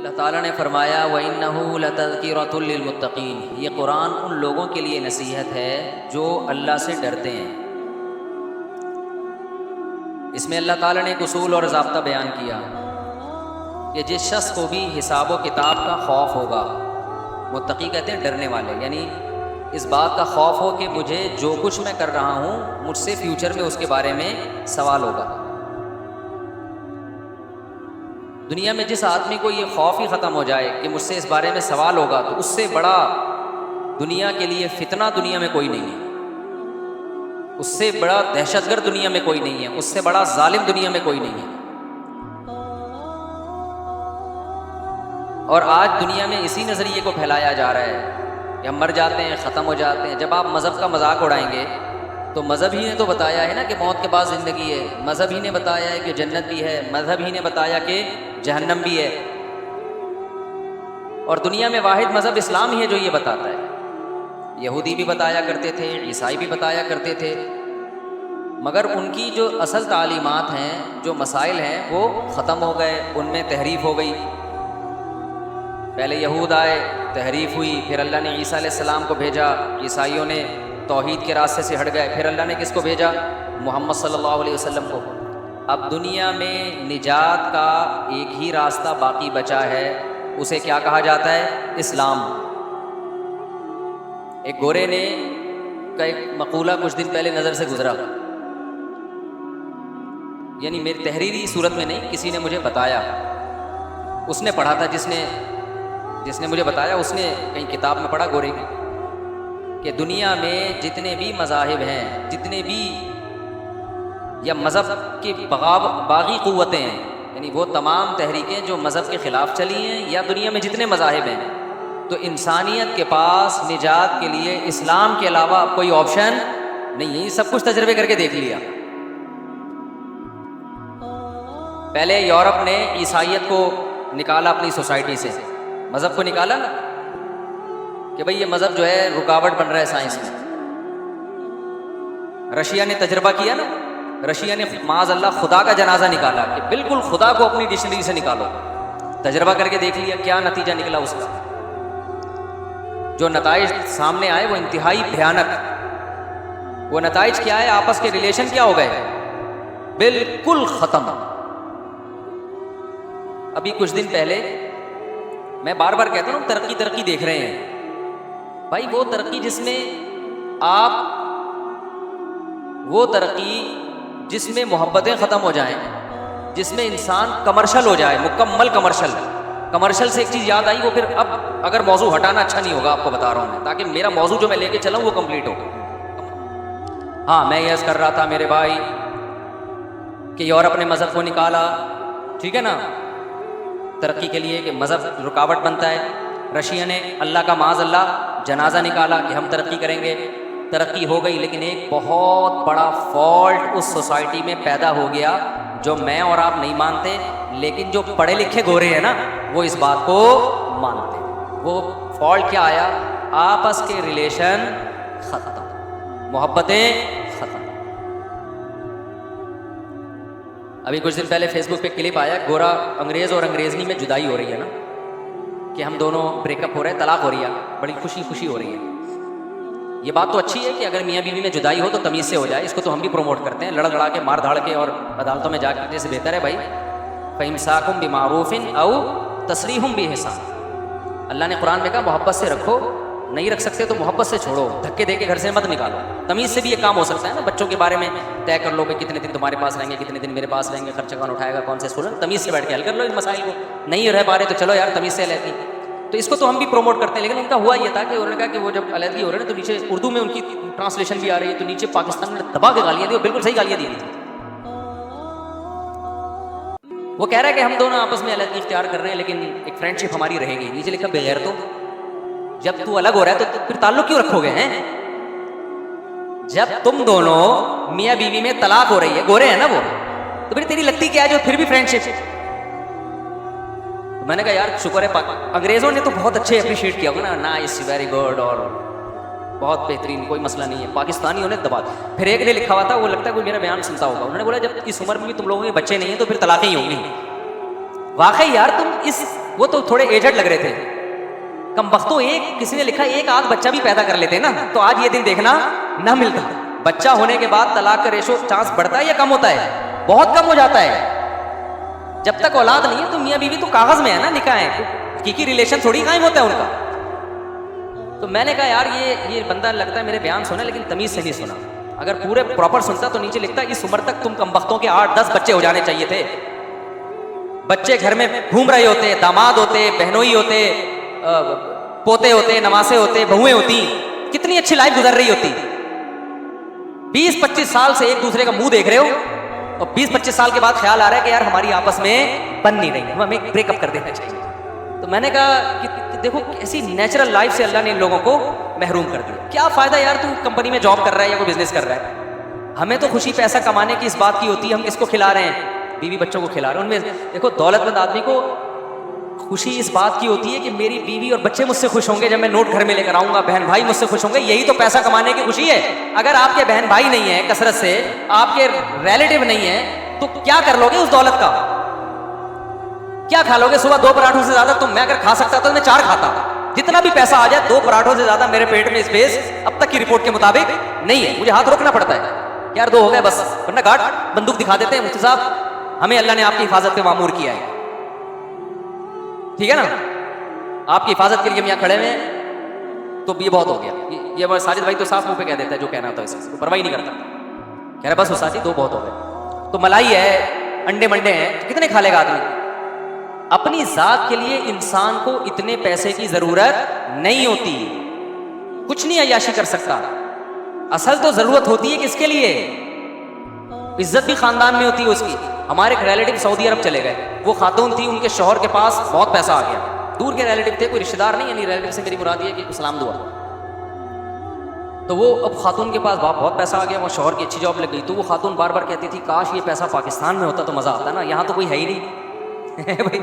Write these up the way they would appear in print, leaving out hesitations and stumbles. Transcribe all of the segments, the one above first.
اللہ تعالیٰ نے فرمایا وَإِنَّهُ لَتَذْكِرَةٌ لِّلْمُتَّقِينَ، یہ قرآن ان لوگوں کے لیے نصیحت ہے جو اللہ سے ڈرتے ہیں۔ اس میں اللہ تعالیٰ نے ایک اصول اور ضابطہ بیان کیا کہ جس شخص کو بھی حساب و کتاب کا خوف ہوگا، متقی کہتے ہیں ڈرنے والے، یعنی اس بات کا خوف ہو کہ مجھے جو کچھ میں کر رہا ہوں مجھ سے فیوچر میں اس کے بارے میں سوال ہوگا۔ دنیا میں جس آدمی کو یہ خوف ہی ختم ہو جائے کہ مجھ سے اس بارے میں سوال ہوگا، تو اس سے بڑا دنیا کے لیے فتنہ دنیا میں کوئی نہیں ہے، اس سے بڑا دہشت گرد دنیا میں کوئی نہیں ہے، اس سے بڑا ظالم دنیا میں کوئی نہیں ہے۔ اور آج دنیا میں اسی نظریے کو پھیلایا جا رہا ہے کہ ہم مر جاتے ہیں، ختم ہو جاتے ہیں۔ جب آپ مذہب کا مذاق اڑائیں گے تو مذہب ہی نے تو بتایا ہے نا کہ موت کے بعد زندگی ہے، مذہب ہی نے بتایا ہے کہ جنت بھی ہے، مذہب ہی نے بتایا کہ جہنم بھی ہے، اور دنیا میں واحد مذہب اسلام ہی ہے جو یہ بتاتا ہے۔ یہودی بھی بتایا کرتے تھے، عیسائی بھی بتایا کرتے تھے، مگر ان کی جو اصل تعلیمات ہیں، جو مسائل ہیں، وہ ختم ہو گئے، ان میں تحریف ہو گئی۔ پہلے یہود آئے، تحریف ہوئی، پھر اللہ نے عیسیٰ علیہ السلام کو بھیجا، عیسائیوں نے توحید کے راستے سے ہٹ گئے، پھر اللہ نے کس کو بھیجا؟ محمد صلی اللہ علیہ وسلم کو۔ اب دنیا میں نجات کا ایک ہی راستہ باقی بچا ہے، اسے کیا کہا جاتا ہے؟ اسلام۔ ایک گورے نے کا ایک مقولہ کچھ دن پہلے نظر سے گزرا، یعنی میری تحریری صورت میں نہیں، کسی نے مجھے بتایا، اس نے پڑھا تھا، جس نے مجھے بتایا اس نے کہیں کتاب میں پڑھا گورے کی، کہ دنیا میں جتنے بھی مذاہب ہیں، جتنے بھی یا مذہب کی باغی قوتیں ہیں، یعنی وہ تمام تحریکیں جو مذہب کے خلاف چلی ہیں، یا دنیا میں جتنے مذاہب ہیں، تو انسانیت کے پاس نجات کے لیے اسلام کے علاوہ کوئی آپشن نہیں ہے۔ یہ سب کچھ تجربے کر کے دیکھ لیا۔ پہلے یورپ نے عیسائیت کو نکالا اپنی سوسائٹی سے، مذہب کو نکالا نا، کہ بھئی یہ مذہب جو ہے رکاوٹ بن رہا ہے سائنس میں۔ رشیا نے تجربہ کیا نا، رشیا نے معاذ اللہ خدا کا جنازہ نکالا، کہ بالکل خدا کو اپنی ڈکشنری سے نکالو۔ تجربہ کر کے دیکھ لیا کیا نتیجہ نکلا اس کا۔ جو نتائج سامنے آئے وہ انتہائی بھیانک۔ وہ نتائج کیا ہے؟ آپس کے ریلیشن کیا ہو گئے؟ بالکل ختم۔ ابھی کچھ دن پہلے میں بار بار کہتا ہوں ترقی دیکھ رہے ہیں بھائی، وہ ترقی جس میں آپ، وہ ترقی جس میں محبتیں ختم ہو جائیں، جس میں انسان کمرشل ہو جائے، مکمل کمرشل سے ایک چیز یاد آئی، وہ پھر اب اگر موضوع ہٹانا اچھا نہیں ہوگا، آپ کو بتا رہا ہوں میں، تاکہ میرا موضوع جو میں لے کے چلا ہوں وہ کمپلیٹ ہو۔ ہاں، میں یہ عرض کر رہا تھا میرے بھائی کہ یورپ نے مذہب کو نکالا، ٹھیک ہے نا، ترقی کے لیے کہ مذہب رکاوٹ بنتا ہے۔ رشیا نے اللہ کا معاذ اللہ جنازہ نکالا کہ ہم ترقی کریں گے، ترقی ہو گئی، لیکن ایک بہت بڑا فالٹ اس سوسائٹی میں پیدا ہو گیا جو میں اور آپ نہیں مانتے، لیکن جو پڑھے لکھے گورے ہیں نا وہ اس بات کو مانتے ہیں۔ وہ فالٹ کیا آیا؟ آپس کے ریلیشن ختم، محبتیں ختم۔ ابھی کچھ دن پہلے فیس بک پہ کلپ آیا، گورا انگریز اور انگریزنی میں جدائی ہو رہی ہے نا، کہ ہم دونوں بریک اپ ہو رہے ہیں، طلاق ہو رہی ہے، بڑی خوشی ہو رہی ہے۔ یہ بات تو اچھی ہے کہ اگر میاں بیوی میں جدائی ہو تو تمیز سے ہو جائے، اس کو تو ہم بھی پروموٹ کرتے ہیں، لڑا کے مار دھاڑ کے اور عدالتوں میں جا کے سے بہتر ہے بھائی فَإِمْسَاكٌ بِمَعْرُوفٍ أَوْ تَسْرِيحٌ بِإِحْسَانٍ۔ اللہ نے قرآن میں کہا محبت سے رکھو، نہیں رکھ سکتے تو محبت سے چھوڑو، دھکے دے کے گھر سے مت نکالو۔ تمیز سے بھی یہ کام ہو سکتا ہے نا، بچوں کے بارے میں طے کر لو کہ کتنے دن تمہارے پاس رہیں گے، کتنے دن میرے پاس رہیں گے، خرچہ کون اٹھائے گا، کون سے اسکول، تمیز سے بیٹھ کے حل کر لو ان مسائل کو۔ نہیں رہ پا رہے تو چلو یار تمیز سے لیتی، تو اس کو تو ہم بھی پروموٹ کرتے ہیں۔ لیکن ان کا ہوا یہ تھا کہ انہوں نے کہا کہ وہ جب علیحدگی ہو رہے ہیں تو نیچے اردو میں ان کی ٹرانسلیشن بھی آ رہی ہے، تو نیچے پاکستان نے دبا کے گالیاں دی، اور بالکل صحیح گالیاں دی تھی۔ وہ کہہ رہا ہے کہ ہم دونوں آپس میں علیحدگی اختیار کر رہے ہیں، لیکن ایک فرینڈ شپ ہماری رہے گی، نیچے لکھا بغیر تو جب تو الگ ہو رہا ہے تو پھر تعلق کیوں رکھو گے ہیں؟ جب تم دونوں میاں بیوی میں طلاق ہو رہی ہے، گورے ہیں نا وہ، تو پھر تیری لگتی کیا ہے جو پھر بھی فرینڈ شپ؟ میں نے کہا یار شکر ہے انگریزوں نے تو بہت اچھے اپریشیٹ کیا ہوگا نا، نائس ویری گڈ اور بہت بہترین، کوئی مسئلہ نہیں ہے، پاکستانیوں نے دبا۔ پھر ایک نے لکھا ہوا تھا، وہ لگتا ہے کوئی میرا بیان سنتا ہوگا، انہوں نے بولا جب اس عمر میں بھی تم لوگوں کے بچے نہیں ہیں تو پھر طلاقیں ہی ہوں گی۔ واقعی یار تم اس وہ تو تھوڑے ایجڈ لگ رہے تھے. کم بختوں ایک کسی نے لکھا ایک آدھ بچہ بھی پیدا کر لیتے نا تو آج یہ دن دیکھنا نہ ملتا. بچہ ہونے کے بعد طلاق کا ریشو چانس بڑھتا ہے یا کم ہوتا ہے؟ بہت کم ہو جاتا ہے. جب تک اولاد نہیں ہے تو میاں بیوی تو کاغذ میں ہے نا, نکاح ہے, حقیقی ریلیشن تھوڑی قائم ہوتا ہے ان کا. تو میں نے کہا یار یہ بندہ لگتا ہے میرے بیان سنا لیکن تمیز سے نہیں سنا. اگر پورے پراپر سنتا تو نیچے لکھتا اس عمر تک تم کم بختوں کے 8-10 بچے ہو جانے چاہیے تھے. بچے گھر میں گھوم رہے ہوتے, داماد ہوتے, بہنوئی ہوتے, پوتے ہوتے, نواسے ہوتے, بہویں ہوتی, کتنی اچھی لائف گزر رہی ہوتی. 20-25 سال سے ایک دوسرے کا منہ دیکھ رہے ہو اور 20-25 سال کے بعد خیال آ رہا ہے کہ یار ہماری آپس میں بن نہیں رہی, ہمیں بریک اپ کر دینا چاہیے. تو میں نے کہا کہ دیکھو ایسی نیچرل لائف سے اللہ نے ان لوگوں کو محروم کر دیا. کیا فائدہ یار تو کمپنی میں جاب کر رہا ہے یا کوئی بزنس کر رہا ہے, ہمیں تو خوشی پیسہ کمانے کی اس بات کی ہوتی ہے ہم کس کو کھلا رہے ہیں, بیوی بچوں کو کھلا رہے ہیں. ان میں دیکھو دولت مند آدمی کو خوشی اس بات کی ہوتی ہے کہ میری بیوی اور بچے مجھ سے خوش ہوں گے جب میں نوٹ گھر میں لے کر آؤں گا, بہن بھائی مجھ سے خوش ہوں گے, یہی تو پیسہ کمانے کی خوشی ہے. اگر آپ کے بہن بھائی نہیں ہیں کثرت سے, آپ کے ریلیٹو نہیں ہیں, تو کیا کر لو گے اس دولت کا؟ کیا کھا لو گے؟ صبح 2 پراٹھوں سے زیادہ میں اگر کھا سکتا تو میں 4 کھاتا. جتنا بھی پیسہ آ جائے 2 پراٹھوں سے زیادہ میرے پیٹ میں اسپیس اب تک کی رپورٹ کے مطابق نہیں ہے. مجھے ہاتھ روکنا پڑتا ہے یار 2 ہو گئے بس, ورنہ گاٹ بندوق دکھا دیتے ہیں مفتی صاحب ہمیں اللہ نے آپ کی حفاظت پہ مامور کیا ہے, ٹھیک ہے نا, آپ کی حفاظت کے لیے ہم یہاں کھڑے ہوئے تو یہ بہت ہو گیا. یہ ہمارے ساجد بھائی تو صاف منہ پہ کہہ دیتا ہے جو کہنا ہوتا ہے, اس کو پرواہ نہیں کرتا, کہہ رہا بس استاد جی 2 بہت ہو گئے. تو ملائی ہے, انڈے منڈے ہیں, کتنے کھا لے گا آدمی؟ اپنی ذات کے لیے انسان کو اتنے پیسے کی ضرورت نہیں ہوتی, کچھ نہیں عیاشی کر سکتا. اصل تو ضرورت ہوتی ہے کس کے لیے؟ عزت بھی خاندان میں ہوتی ہے اس کی. ہمارے ایک ریلیٹو سعودی عرب چلے گئے, وہ خاتون تھی, ان کے شوہر کے پاس بہت پیسہ آ گیا, دور کے ریلیٹو تھے, کوئی رشتہ دار نہیں, یعنی ریلیٹو سے میری مراد یہ کہ سلام دعا. تو وہ اب خاتون کے پاس بہت پیسہ آ گیا, وہ شوہر کی اچھی جاب لگ گئی, تو وہ خاتون بار بار کہتی تھی کاش یہ پیسہ پاکستان میں ہوتا تو مزہ آتا نا, یہاں تو کوئی ہے ہی نہیں بھائی.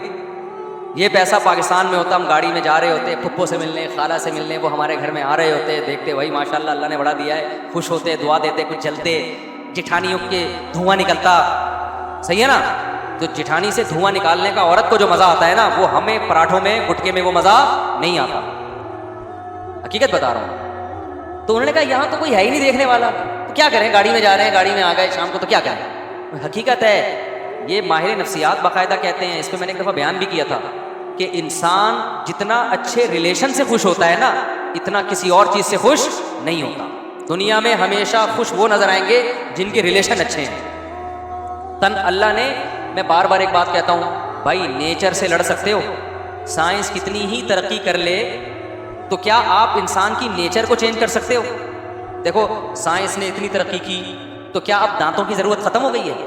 یہ پیسہ پاکستان میں ہوتا, ہم گاڑی میں جا رہے ہوتے, پھپھو سے ملنے, خالہ سے ملنے, وہ ہمارے گھر میں آ رہے ہوتے, دیکھتے بھائی ماشاءاللہ اللہ نے بڑا دیا ہے, خوش ہوتے, دعا دیتے, کچھ جلتے, جٹھانیوں کے دھواں نکلتا, صحیح ہے نا. تو جٹھانی سے دھواں نکالنے کا عورت کو جو مزہ آتا ہے نا, وہ ہمیں پراٹھوں میں گٹکے میں وہ مزہ نہیں آتا, حقیقت بتا رہا ہوں. تو انہوں نے کہا یہاں تو کوئی ہے ہی نہیں دیکھنے والا, تو کیا کریں, گاڑی میں جا رہے ہیں, گاڑی میں آ گئے شام کو, تو کیا کریں. حقیقت ہے, یہ ماہر نفسیات باقاعدہ کہتے ہیں, اس پہ میں نے ایک دفعہ بیان بھی کیا تھا کہ انسان جتنا اچھے ریلیشن سے خوش ہوتا ہے نا, اتنا کسی اور چیز سے خوش نہیں ہوتا. دنیا میں ہمیشہ خوش وہ نظر آئیں گے جن کے ریلیشن اچھے ہیں. تن اللہ نے, میں بار بار ایک بات کہتا ہوں بھائی, نیچر سے لڑ سکتے ہو, سائنس کتنی ہی ترقی کر لے تو کیا آپ انسان کی نیچر کو چینج کر سکتے ہو؟ دیکھو سائنس نے اتنی ترقی کی تو کیا اب دانتوں کی ضرورت ختم ہو گئی ہے؟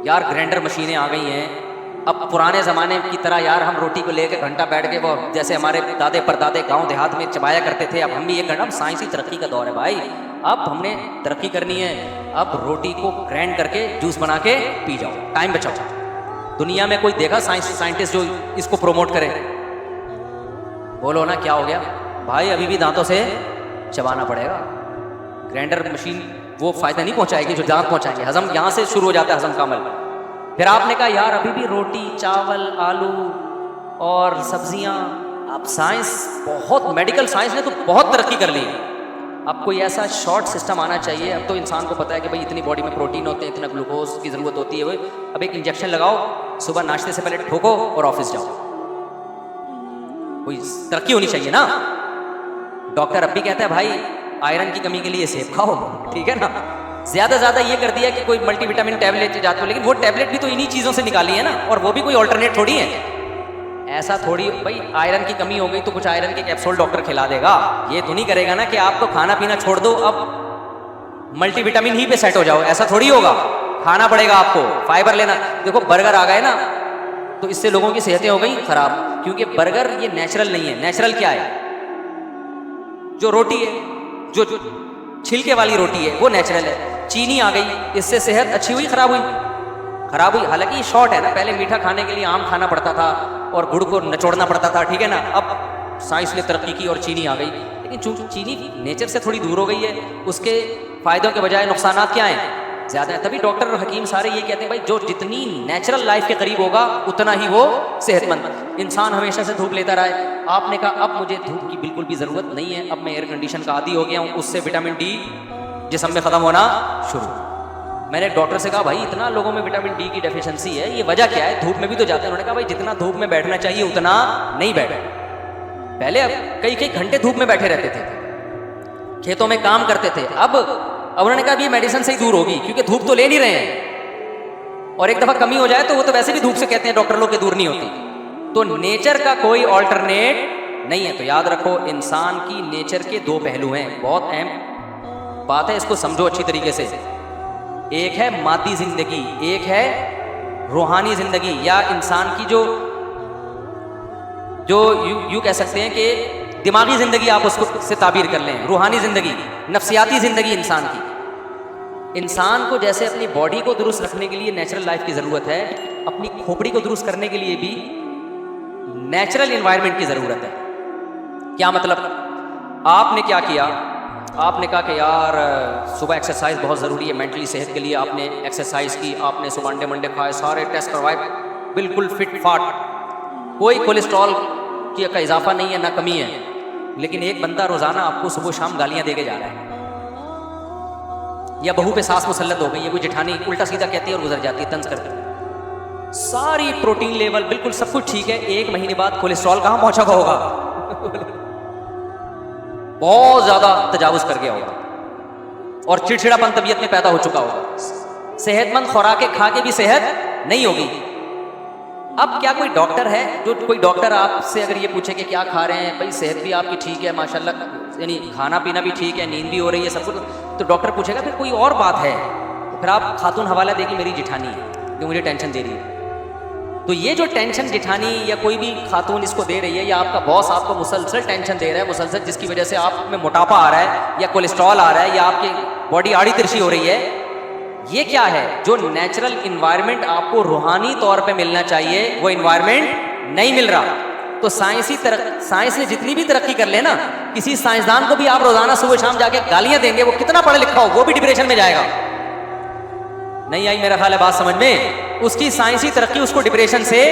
یار گرینڈر مشینیں آ گئی ہیں, اب پرانے زمانے کی طرح یار ہم روٹی کو لے کے گھنٹہ بیٹھ کے, وہ جیسے ہمارے دادے پردادے گاؤں دیہات میں چبایا کرتے تھے, اب ہم بھی ایک گھنٹہ, اب سائنسی ترقی کا دور ہے بھائی, اب ہم نے ترقی کرنی ہے, اب روٹی کو گرینڈ کر کے جوس بنا کے پی جاؤ, ٹائم بچاؤ. دنیا میں کوئی دیکھا سائنٹسٹ جو اس کو پروموٹ کرے؟ بولو نا کیا ہو گیا بھائی, ابھی بھی دانتوں سے چبانا پڑے گا. گرینڈر مشین وہ فائدہ نہیں پہنچائے گی جو دانت پہنچائیں گے, ہضم یہاں سے شروع ہو جاتا ہے ہضم کا عمل. پھر آپ نے کہا یار ابھی بھی روٹی, چاول, آلو اور سبزیاں, اب سائنس بہت, میڈیکل سائنس نے تو بہت ترقی کر لی ہے, اب کوئی ایسا شارٹ سسٹم آنا چاہیے. اب تو انسان کو پتا ہے کہ بھائی اتنی باڈی میں پروٹین ہوتے ہیں, اتنا گلوکوز کی ضرورت ہوتی ہے, اب ایک انجیکشن لگاؤ, صبح ناشتے سے پہلے ٹھوکو اور آفس جاؤ. کوئی ترقی ہونی چاہیے نا. ڈاکٹر اب بھی کہتا ہے بھائی آئرن کی کمی کے لیے سیب کھاؤ, ٹھیک ہے نا. زیادہ زیادہ یہ کر دیا کہ کوئی ملٹی وٹامن ٹیبلٹ جاتے ہو, لیکن وہ ٹیبلٹ بھی تو انہی چیزوں سے نکالی ہے نا, اور وہ بھی کوئی آلٹرنیٹ تھوڑی ہے. ایسا تھوڑی بھائی آئرن کی کمی ہو گئی تو کچھ آئرن کے کیپسول ڈاکٹر کھلا دے گا, یہ تو نہیں کرے گا نا کہ آپ تو کھانا پینا چھوڑ دو, اب ملٹی وٹامن ہی پہ سیٹ ہو جاؤ, ایسا تھوڑی ہوگا. کھانا پڑے گا آپ کو, فائبر لینا. دیکھو برگر آ گئے نا تو اس سے لوگوں کی صحتیں ہو گئی خراب, کیونکہ برگر یہ نیچرل نہیں ہے. نیچرل کیا ہے؟ جو روٹی ہے, جو چھلکے والی روٹی ہے وہ نیچرل ہے. چینی آ گئی, اس سے صحت اچھی ہوئی خراب ہوئی؟ خراب ہوئی. حالانکہ یہ شارٹ ہے نا, پہلے میٹھا کھانے کے لیے آم کھانا پڑتا تھا اور گڑ کو نچوڑنا پڑتا تھا, ٹھیک ہے نا. اب سائنس نے ترقی کی اور چینی آ گئی, لیکن چونکہ چینی نیچر سے تھوڑی دور ہو گئی ہے, اس کے فائدوں کے بجائے نقصانات کیا ہیں؟ زیادہ ہیں. تبھی ڈاکٹر اور حکیم سارے یہ کہتے ہیں بھائی جو جتنی نیچرل لائف کے قریب ہوگا اتنا ہی وہ صحت مند. انسان ہمیشہ سے دھوپ لیتا رہا ہے. آپ نے کہا اب مجھے دھوپ کی بالکل بھی ضرورت نہیں ہے, اب میں ایئر کنڈیشن کا عادی ہو گیا ہوں, اس سے وٹامن ڈی جسم میں ختم ہونا شروع. میں نے ایک ڈاکٹر سے کہا بھائی اتنا لوگوں میں وٹامن ڈی کی ڈیفیشنسی ہے, یہ وجہ کیا ہے؟ دھوپ میں بھی تو جاتے ہیں. انہوں نے کہا بھائی جتنا دھوپ میں بیٹھنا چاہیے اتنا نہیں بیٹھے. پہلے اب کئی گھنٹے دھوپ میں بیٹھے رہتے تھے, کھیتوں میں کام کرتے تھے. اب انہوں نے کہا یہ میڈیسن سے ہی دور ہوگی کیونکہ دھوپ تو لے نہیں رہے ہیں, اور ایک دفعہ کمی ہو جائے تو وہ تو ویسے بھی دھوپ سے کہتے ہیں ڈاکٹر لوگ کہ دور نہیں ہوتی. تو نیچر کا کوئی آلٹرنیٹ نہیں ہے. تو یاد رکھو انسان کی نیچر کے دو پہلو ہیں, بہت اہم بات ہے, اس کو سمجھو اچھی طریقے سے. ایک ہے مادی زندگی, ایک ہے روحانی زندگی, یا انسان کی جو یوں کہہ سکتے ہیں کہ دماغی زندگی, آپ اس کو سے تعبیر کر لیں. روحانی زندگی, نفسیاتی زندگی انسان کی. انسان کو جیسے اپنی باڈی کو درست رکھنے کے لیے نیچرل لائف کی ضرورت ہے, اپنی کھوپڑی کو درست کرنے کے لیے بھی نیچرل انوائرمنٹ کی ضرورت ہے. کیا مطلب؟ آپ نے کیا کیا؟ آپ نے کہا کہ یار صبح ایکسرسائز بہت ضروری ہے مینٹلی صحت کے لیے. آپ نے ایکسرسائز کی, آپ نے صبح انڈے کھائے, سارے ٹیسٹ کروائے, بالکل فٹ فاٹ, کوئی کولیسٹرول کا اضافہ نہیں ہے نہ کمی ہے. لیکن ایک بندہ روزانہ آپ کو صبح شام گالیاں دے کے جا رہا ہے, یا بہو پہ ساس مسلط ہو گئی ہے, کوئی جٹھانی الٹا سیدھا کہتی ہے اور گزر جاتی ہے طنز کر کے. ساری پروٹین لیول بالکل سب کچھ ٹھیک ہے, ایک مہینے بعد کولیسٹرول کہاں پہنچا ہوا ہوگا, بہت زیادہ تجاوز کر گیا ہوگا, اور چڑچڑاپن طبیعت میں پیدا ہو چکا ہوگا. صحت مند خوراکیں کھا کے بھی صحت نہیں ہوگی. اب کیا کوئی ڈاکٹر ہے جو کوئی ڈاکٹر آپ سے اگر یہ پوچھے کہ کیا کھا رہے ہیں بھائی, صحت بھی آپ کی ٹھیک ہے ماشاءاللہ, یعنی کھانا پینا بھی ٹھیک ہے, نیند بھی ہو رہی ہے, سب کچھ, تو ڈاکٹر پوچھے گا پھر کوئی اور بات ہے, تو پھر آپ خاتون حوالہ دے گی میری جٹھانی ہے جو مجھے ٹینشن دے رہی ہے. تو یہ جو ٹینشن جٹھانی یا کوئی بھی خاتون اس کو دے رہی ہے, یا آپ کا باس آپ کو مسلسل ٹینشن دے رہا ہے مسلسل, جس کی وجہ سے آپ میں موٹاپا آ رہا ہے یا کولیسٹرول آ رہا ہے یا آپ کی باڈی آڑی ترچھی ہو رہی ہے, یہ کیا ہے؟ جو نیچرل انوائرمنٹ آپ کو روحانی طور پہ ملنا چاہیے وہ انوائرمنٹ نہیں مل رہا. تو سائنس نے جتنی بھی ترقی کر لے نا, کسی سائنسدان کو بھی آپ روزانہ صبح شام جا کے گالیاں دیں گے, وہ کتنا پڑھا لکھا ہو وہ بھی ڈپریشن میں جائے گا. نہیں آئی میرا خیال ہے بات سمجھ میں؟ اس کی سائنسی ترقی اس کو ڈپریشن سے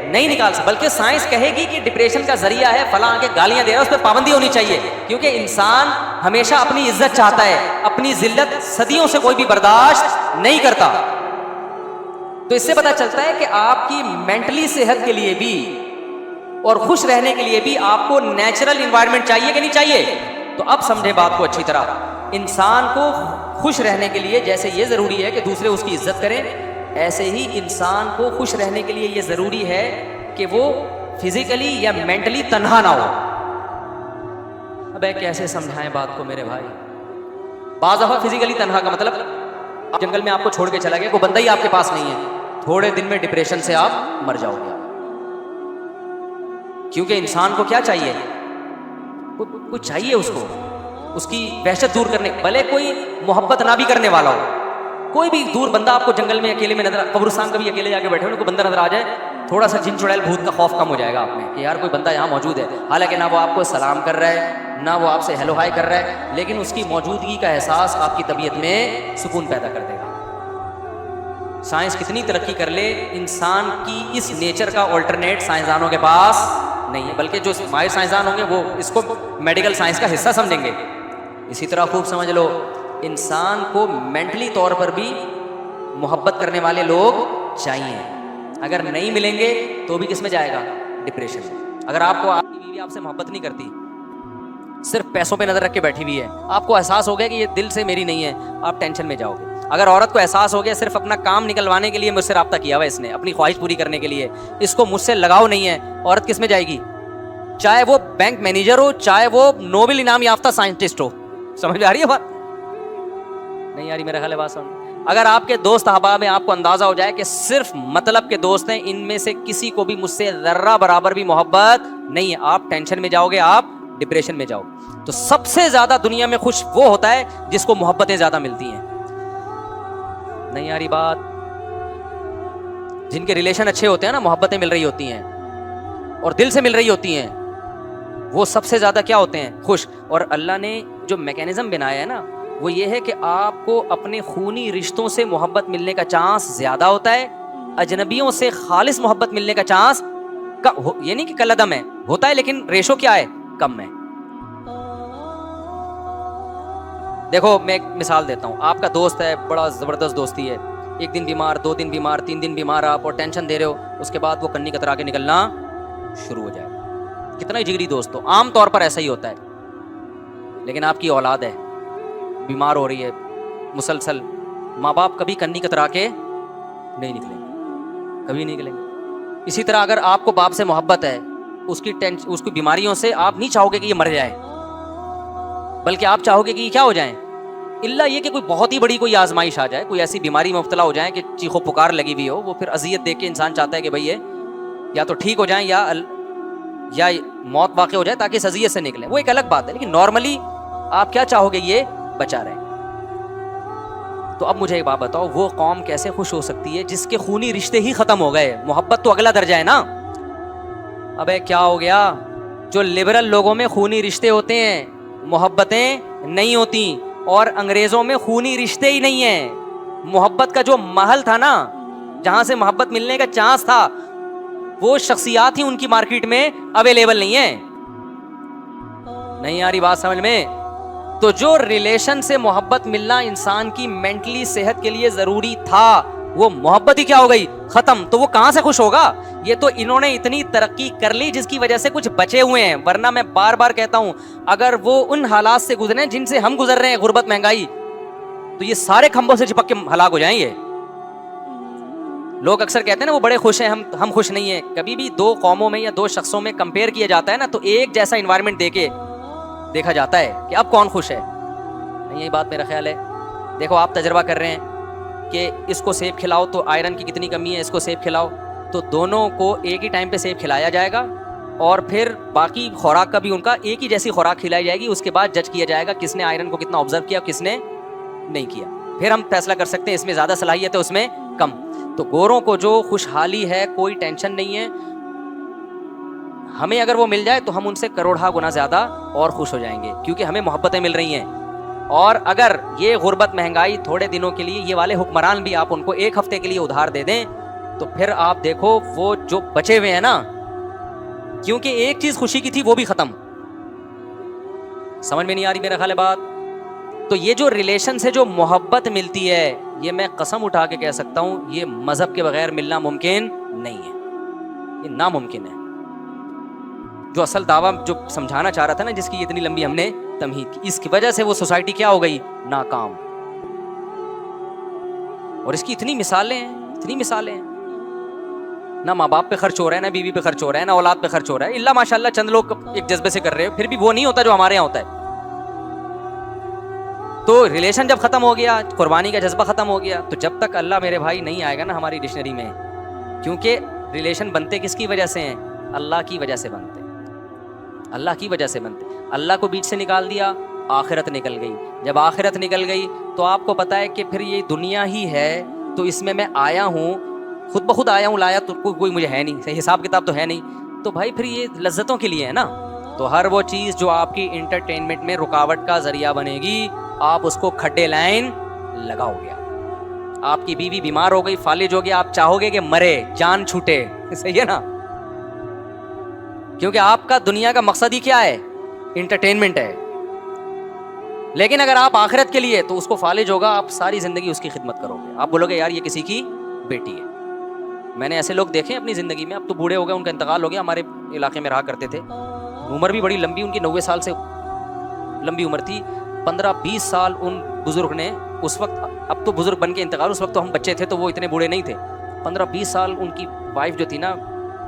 نہیں نکال سکتی, بلکہ سائنس کہے گی کہ ڈپریشن کا ذریعہ ہے فلاں کے گالیاں دے رہا ہے, اس پہ پابندی ہونی چاہیے. کیونکہ انسان ہمیشہ اپنی عزت چاہتا ہے, اپنی ذلت صدیوں سے کوئی بھی برداشت نہیں کرتا. تو اس سے پتہ چلتا ہے کہ آپ کی مینٹلی صحت کے لیے بھی اور خوش رہنے کے لیے بھی آپ کو نیچرل انوائرمنٹ چاہیے کہ نہیں چاہیے. تو اب سمجھے بات کو اچھی طرح. انسان کو خوش رہنے کے لیے جیسے یہ ضروری ہے کہ دوسرے اس کی عزت کریں, ایسے ہی انسان کو خوش رہنے کے لیے یہ ضروری ہے کہ وہ فزیکلی یا مینٹلی تنہا نہ ہو. اب کیسے سمجھائیں بات کو میرے بھائی؟ بعض دفعہ فزیکلی تنہا کا مطلب جنگل میں آپ کو چھوڑ کے چلا گیا, کوئی بندہ ہی آپ کے پاس نہیں ہے, تھوڑے دن میں ڈپریشن سے آپ مر جاؤ گے. کیونکہ انسان کو کیا چاہیے؟ کچھ چاہیے اس کو, اس کی وحشت دور کرنے, بھلے کوئی محبت نہ بھی کرنے والا ہو, کوئی بھی دور بندہ آپ کو جنگل میں اکیلے میں نظر, قبرستان کبھی اکیلے جا کے بیٹھے ہو, کوئی بندہ نظر آ جائے, تھوڑا سا جن چڑیل بھوت کا خوف کم ہو جائے گا آپ میں کہ یار کوئی بندہ یہاں موجود ہے. حالانکہ نہ وہ آپ کو سلام کر رہا ہے, نہ وہ آپ سے ہیلو ہائی کر رہا ہے, لیکن اس کی موجودگی کا احساس آپ کی طبیعت میں سکون پیدا کر دے گا. سائنس کتنی ترقی کر لے, انسان کی اس نیچر کا آلٹرنیٹ سائنسدانوں کے پاس نہیں ہے, بلکہ جو ماہر سائنسدان ہوں گے وہ اس کو میڈیکل سائنس کا حصہ سمجھیں گے. اسی طرح خوب سمجھ لو, انسان کو مینٹلی طور پر بھی محبت کرنے والے لوگ چاہیے. اگر نہیں ملیں گے تو بھی کس میں جائے گا؟ ڈپریشن میں. اگر آپ کو آپ کی بیوی آپ سے محبت نہیں کرتی, صرف پیسوں پہ نظر رکھ کے بیٹھی ہوئی ہے, آپ کو احساس ہو گیا کہ یہ دل سے میری نہیں ہے, آپ ٹینشن میں جاؤ گے. اگر عورت کو احساس ہو گیا صرف اپنا کام نکلوانے کے لیے مجھ سے رابطہ کیا ہوا اس نے, اپنی خواہش پوری کرنے کے لیے, اس کو مجھ سے لگاؤ نہیں ہے, عورت کس میں جائے گی؟ چاہے وہ بینک مینیجر ہو, چاہے وہ نوبل انعام یافتہ سائنٹسٹ ہو. سمجھ آ رہی ہے بات؟ نہیں آ رہی میرا خیال ہے بات سمجھ. اگر آپ کے دوست احباب میں آپ کو اندازہ ہو جائے کہ صرف مطلب کے دوست ہیں, ان میں سے کسی کو بھی مجھ سے ذرہ برابر بھی محبت نہیں ہے, آپ ٹینشن میں جاؤ گے, آپ ڈپریشن میں جاؤ. تو سب سے زیادہ دنیا میں خوش وہ ہوتا ہے جس کو محبتیں زیادہ ملتی ہیں. نہیں آ رہی بات؟ جن کے ریلیشن اچھے ہوتے ہیں نا, محبتیں مل رہی ہوتی ہیں اور دل سے مل رہی ہوتی ہیں, وہ سب سے زیادہ کیا ہوتے ہیں؟ خوش. اور اللہ نے جو میکینزم بنایا ہے نا, وہ یہ ہے کہ آپ کو اپنے خونی رشتوں سے محبت ملنے کا چانس زیادہ ہوتا ہے، اجنبیوں سے خالص محبت ملنے کا چانس یہ نہیں کہ کل عدم ہے، ہوتا ہے لیکن ریشو کیا ہے؟ کم ہے. دیکھو میں ایک مثال دیتا ہوں. آپ کا دوست ہے، بڑا زبردست دوستی ہے، ایک دن بیمار، 2 دن بیمار، 3 دن بیمار، آپ اور ٹینشن دے رہے ہو، اس کے بعد وہ کنی کترا کے نکلنا شروع ہو جائے گا. کتنا ہی جگری دوست ہو، عام طور پر ایسا ہی ہوتا ہے. لیکن آپ کی اولاد ہے، بیمار ہو رہی ہے مسلسل، ماں باپ کبھی کنی کترا کے نہیں نکلیں گے، کبھی نہیں نکلیں گے. اسی طرح اگر آپ کو باپ سے محبت ہے، اس کی بیماریوں سے آپ نہیں چاہو گے کہ یہ مر جائے، بلکہ آپ چاہو گے کہ یہ کیا ہو جائیں، اللہ یہ کہ کوئی بہت ہی بڑی کوئی آزمائش آ جائے، کوئی ایسی بیماری میں مبتلا ہو جائیں کہ چیخو پکار لگی ہوئی ہو، وہ پھر اذیت دیکھ کے انسان چاہتا ہے کہ بھئی یہ یا تو ٹھیک ہو جائیں یا موت واقع ہو جائے تاکہ اس اذیت سے نکلیں. وہ ایک الگ بات ہے، لیکن نارملی آپ کیا چاہو گے؟ یہ بچا رہے. تو اب مجھے ایک بات بتاؤ، وہ قوم کیسے خوش ہو سکتی ہے جس کے خونی رشتے ہی ختم ہو گئے؟ محبت تو اگلا درجہ ہے نا. ابے کیا ہو گیا؟ جو لبرل لوگوں میں خونی رشتے ہوتے ہیں، محبتیں نہیں ہوتی، اور انگریزوں میں خونی رشتے ہی نہیں ہیں. محبت کا جو محل تھا نا، جہاں سے محبت ملنے کا چانس تھا، وہ شخصیات ہی ان کی مارکیٹ میں اویلیبل نہیں ہیں. نہیں آ رہی بات سمجھ میں؟ تو جو ریلیشن سے محبت ملنا انسان کی مینٹلی صحت کے لیے ضروری تھا، وہ محبت ہی کیا ہو گئی؟ ختم. تو وہ کہاں سے خوش ہوگا؟ یہ تو انہوں نے اتنی ترقی کر لی جس کی وجہ سے کچھ بچے ہوئے ہیں، ورنہ میں بار بار کہتا ہوں اگر وہ ان حالات سے گزرے جن سے ہم گزر رہے ہیں، غربت، مہنگائی، تو یہ سارے کھمبوں سے چپک کے ہلاک ہو جائیں گے. لوگ اکثر کہتے ہیں نا وہ بڑے خوش ہیں، ہم خوش نہیں ہیں. کبھی بھی 2 قوموں میں یا 2 شخصوں میں کمپیئر کیا جاتا ہے نا، تو ایک جیسا انوائرمنٹ دے کے دیکھا جاتا ہے کہ اب کون خوش ہے. نہیں، یہی بات میرا خیال ہے. دیکھو آپ تجربہ کر رہے ہیں کہ اس کو سیب کھلاؤ تو آئرن کی کتنی کمی ہے، اس کو سیب کھلاؤ تو دونوں کو ایک ہی ٹائم پہ سیب کھلایا جائے گا، اور پھر باقی خوراک کا بھی ان کا ایک ہی جیسی خوراک کھلائی جائے گی. اس کے بعد جج کیا جائے گا کس نے آئرن کو کتنا آبزرو کیا، کس نے نہیں کیا. پھر ہم فیصلہ کر سکتے ہیں اس میں زیادہ صلاحیت ہے، اس میں کم. تو گوروں کو جو خوشحالی ہے، کوئی ٹینشن نہیں ہے، ہمیں اگر وہ مل جائے تو ہم ان سے کروڑا گنا زیادہ اور خوش ہو جائیں گے، کیونکہ ہمیں محبتیں مل رہی ہیں. اور اگر یہ غربت، مہنگائی تھوڑے دنوں کے لیے، یہ والے حکمران بھی آپ ان کو 1 ہفتے کے لیے ادھار دے دیں، تو پھر آپ دیکھو وہ جو بچے ہوئے ہیں نا، کیونکہ ایک چیز خوشی کی تھی وہ بھی ختم. سمجھ میں نہیں آ رہی میرا خیال ہے بات؟ تو یہ جو ریلیشن سے جو محبت ملتی ہے، یہ میں قسم اٹھا کے کہہ سکتا ہوں یہ مذہب کے بغیر ملنا ممکن نہیں ہے، یہ ناممکن ہے. جو اصل دعویٰ جو سمجھانا چاہ رہا تھا نا، جس کی اتنی لمبی ہم نے تمہید کی، اس کی وجہ سے وہ سوسائٹی کیا ہو گئی؟ ناکام. اور اس کی اتنی مثالیں ہیں. نہ ماں باپ پہ خرچ ہو رہا ہے، نہ بیوی پہ خرچ ہو رہا ہے، نہ اولاد پہ خرچ ہو رہا ہے، اللہ ماشاء اللہ چند لوگ ایک جذبے سے کر رہے ہیں، پھر بھی وہ نہیں ہوتا جو ہمارے یہاں ہوتا ہے. تو ریلیشن جب ختم ہو گیا، قربانی کا جذبہ ختم ہو گیا، تو جب تک اللہ میرے بھائی نہیں آئے گا نا ہماری ڈکشنری میں، کیونکہ ریلیشن بنتے کس کی وجہ سے ہیں؟ اللہ کی وجہ سے بنتے. اللہ کی وجہ سے بنتے. اللہ کو بیچ سے نکال دیا، آخرت نکل گئی. جب آخرت نکل گئی تو آپ کو پتا ہے کہ پھر یہ دنیا ہی ہے، تو اس میں آیا ہوں، خود بخود آیا ہوں، لایا تو کوئی مجھے ہے نہیں، حساب کتاب تو ہے نہیں، تو بھائی پھر یہ لذتوں کے لیے ہے نا. تو ہر وہ چیز جو آپ کی انٹرٹینمنٹ میں رکاوٹ کا ذریعہ بنے گی، آپ اس کو کھڈے لائن لگاؤ گے. آپ کی بیوی بیمار ہو گئی، فالج ہو گیا، آپ چاہو گے کہ مرے، جان چھوٹے. صحیح ہے نا؟ کیونکہ آپ کا دنیا کا مقصد ہی کیا ہے؟ انٹرٹینمنٹ ہے. لیکن اگر آپ آخرت کے لیے، تو اس کو فالج ہوگا، آپ ساری زندگی اس کی خدمت کرو گے. آپ بولو گے یار یہ کسی کی بیٹی ہے. میں نے ایسے لوگ دیکھے اپنی زندگی میں، اب تو بوڑھے ہو گئے، ان کا انتقال ہو گیا، ہمارے علاقے میں رہا کرتے تھے، عمر بھی بڑی لمبی ان کی، 90 سال سے لمبی عمر تھی. 15-20 سال ان بزرگ نے اس وقت، اب تو بزرگ بن کے انتقال، اس وقت تو ہم بچے تھے تو وہ اتنے بوڑھے نہیں تھے. 15-20 سال ان کی وائف جو تھی نا